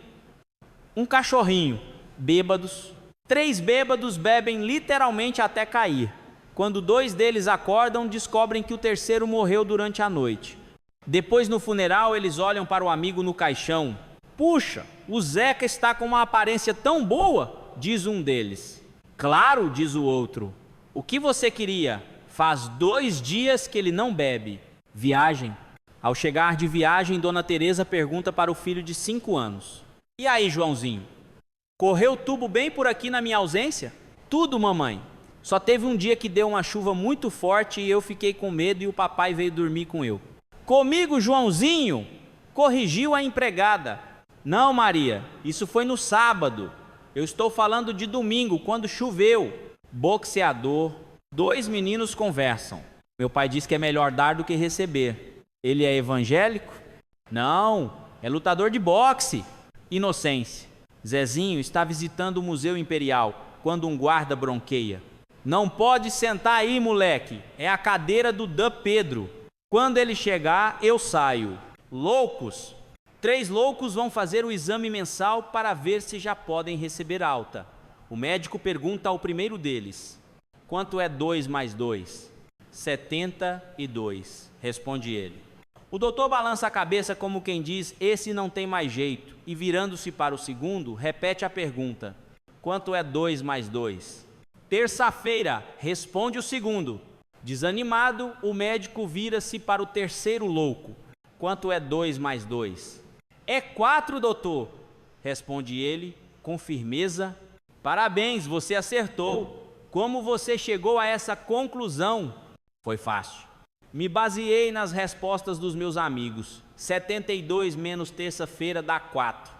Um cachorrinho. Bêbados. 3 bêbados bebem literalmente até cair. Quando 2 deles acordam, descobrem que o terceiro morreu durante a noite. Depois, no funeral, eles olham para o amigo no caixão. Puxa, o Zeca está com uma aparência tão boa, diz um deles. Claro, diz o outro. O que você queria? Faz 2 dias que ele não bebe. Viagem. Ao chegar de viagem, Dona Teresa pergunta para o filho de 5 anos. E aí, Joãozinho? Correu tubo bem por aqui na minha ausência? Tudo, mamãe. Só teve um dia que deu uma chuva muito forte e eu fiquei com medo e o papai veio dormir com eu. Comigo, Joãozinho? Corrigiu a empregada. Não, Maria, isso foi no sábado. Eu estou falando de domingo, quando choveu. Boxeador. 2 meninos conversam. Meu pai diz que é melhor dar do que receber. Ele é evangélico? Não, é lutador de boxe. Inocência. Zezinho está visitando o Museu Imperial, quando um guarda bronqueia. Não pode sentar aí, moleque. É a cadeira do Dan Pedro. Quando ele chegar, eu saio. Loucos. 3 loucos vão fazer o exame mensal para ver se já podem receber alta. O médico pergunta ao primeiro deles: quanto é 2 mais 2? 72, responde ele. O doutor balança a cabeça como quem diz, esse não tem mais jeito, e virando-se para o segundo, repete a pergunta: quanto é 2 mais 2? Terça-feira, responde o segundo. Desanimado, o médico vira-se para o terceiro louco: quanto é 2 mais 2? É 4, doutor, responde ele com firmeza. Parabéns, você acertou. Como você chegou a essa conclusão? Foi fácil. Me baseei nas respostas dos meus amigos. 72 menos terça-feira dá 4.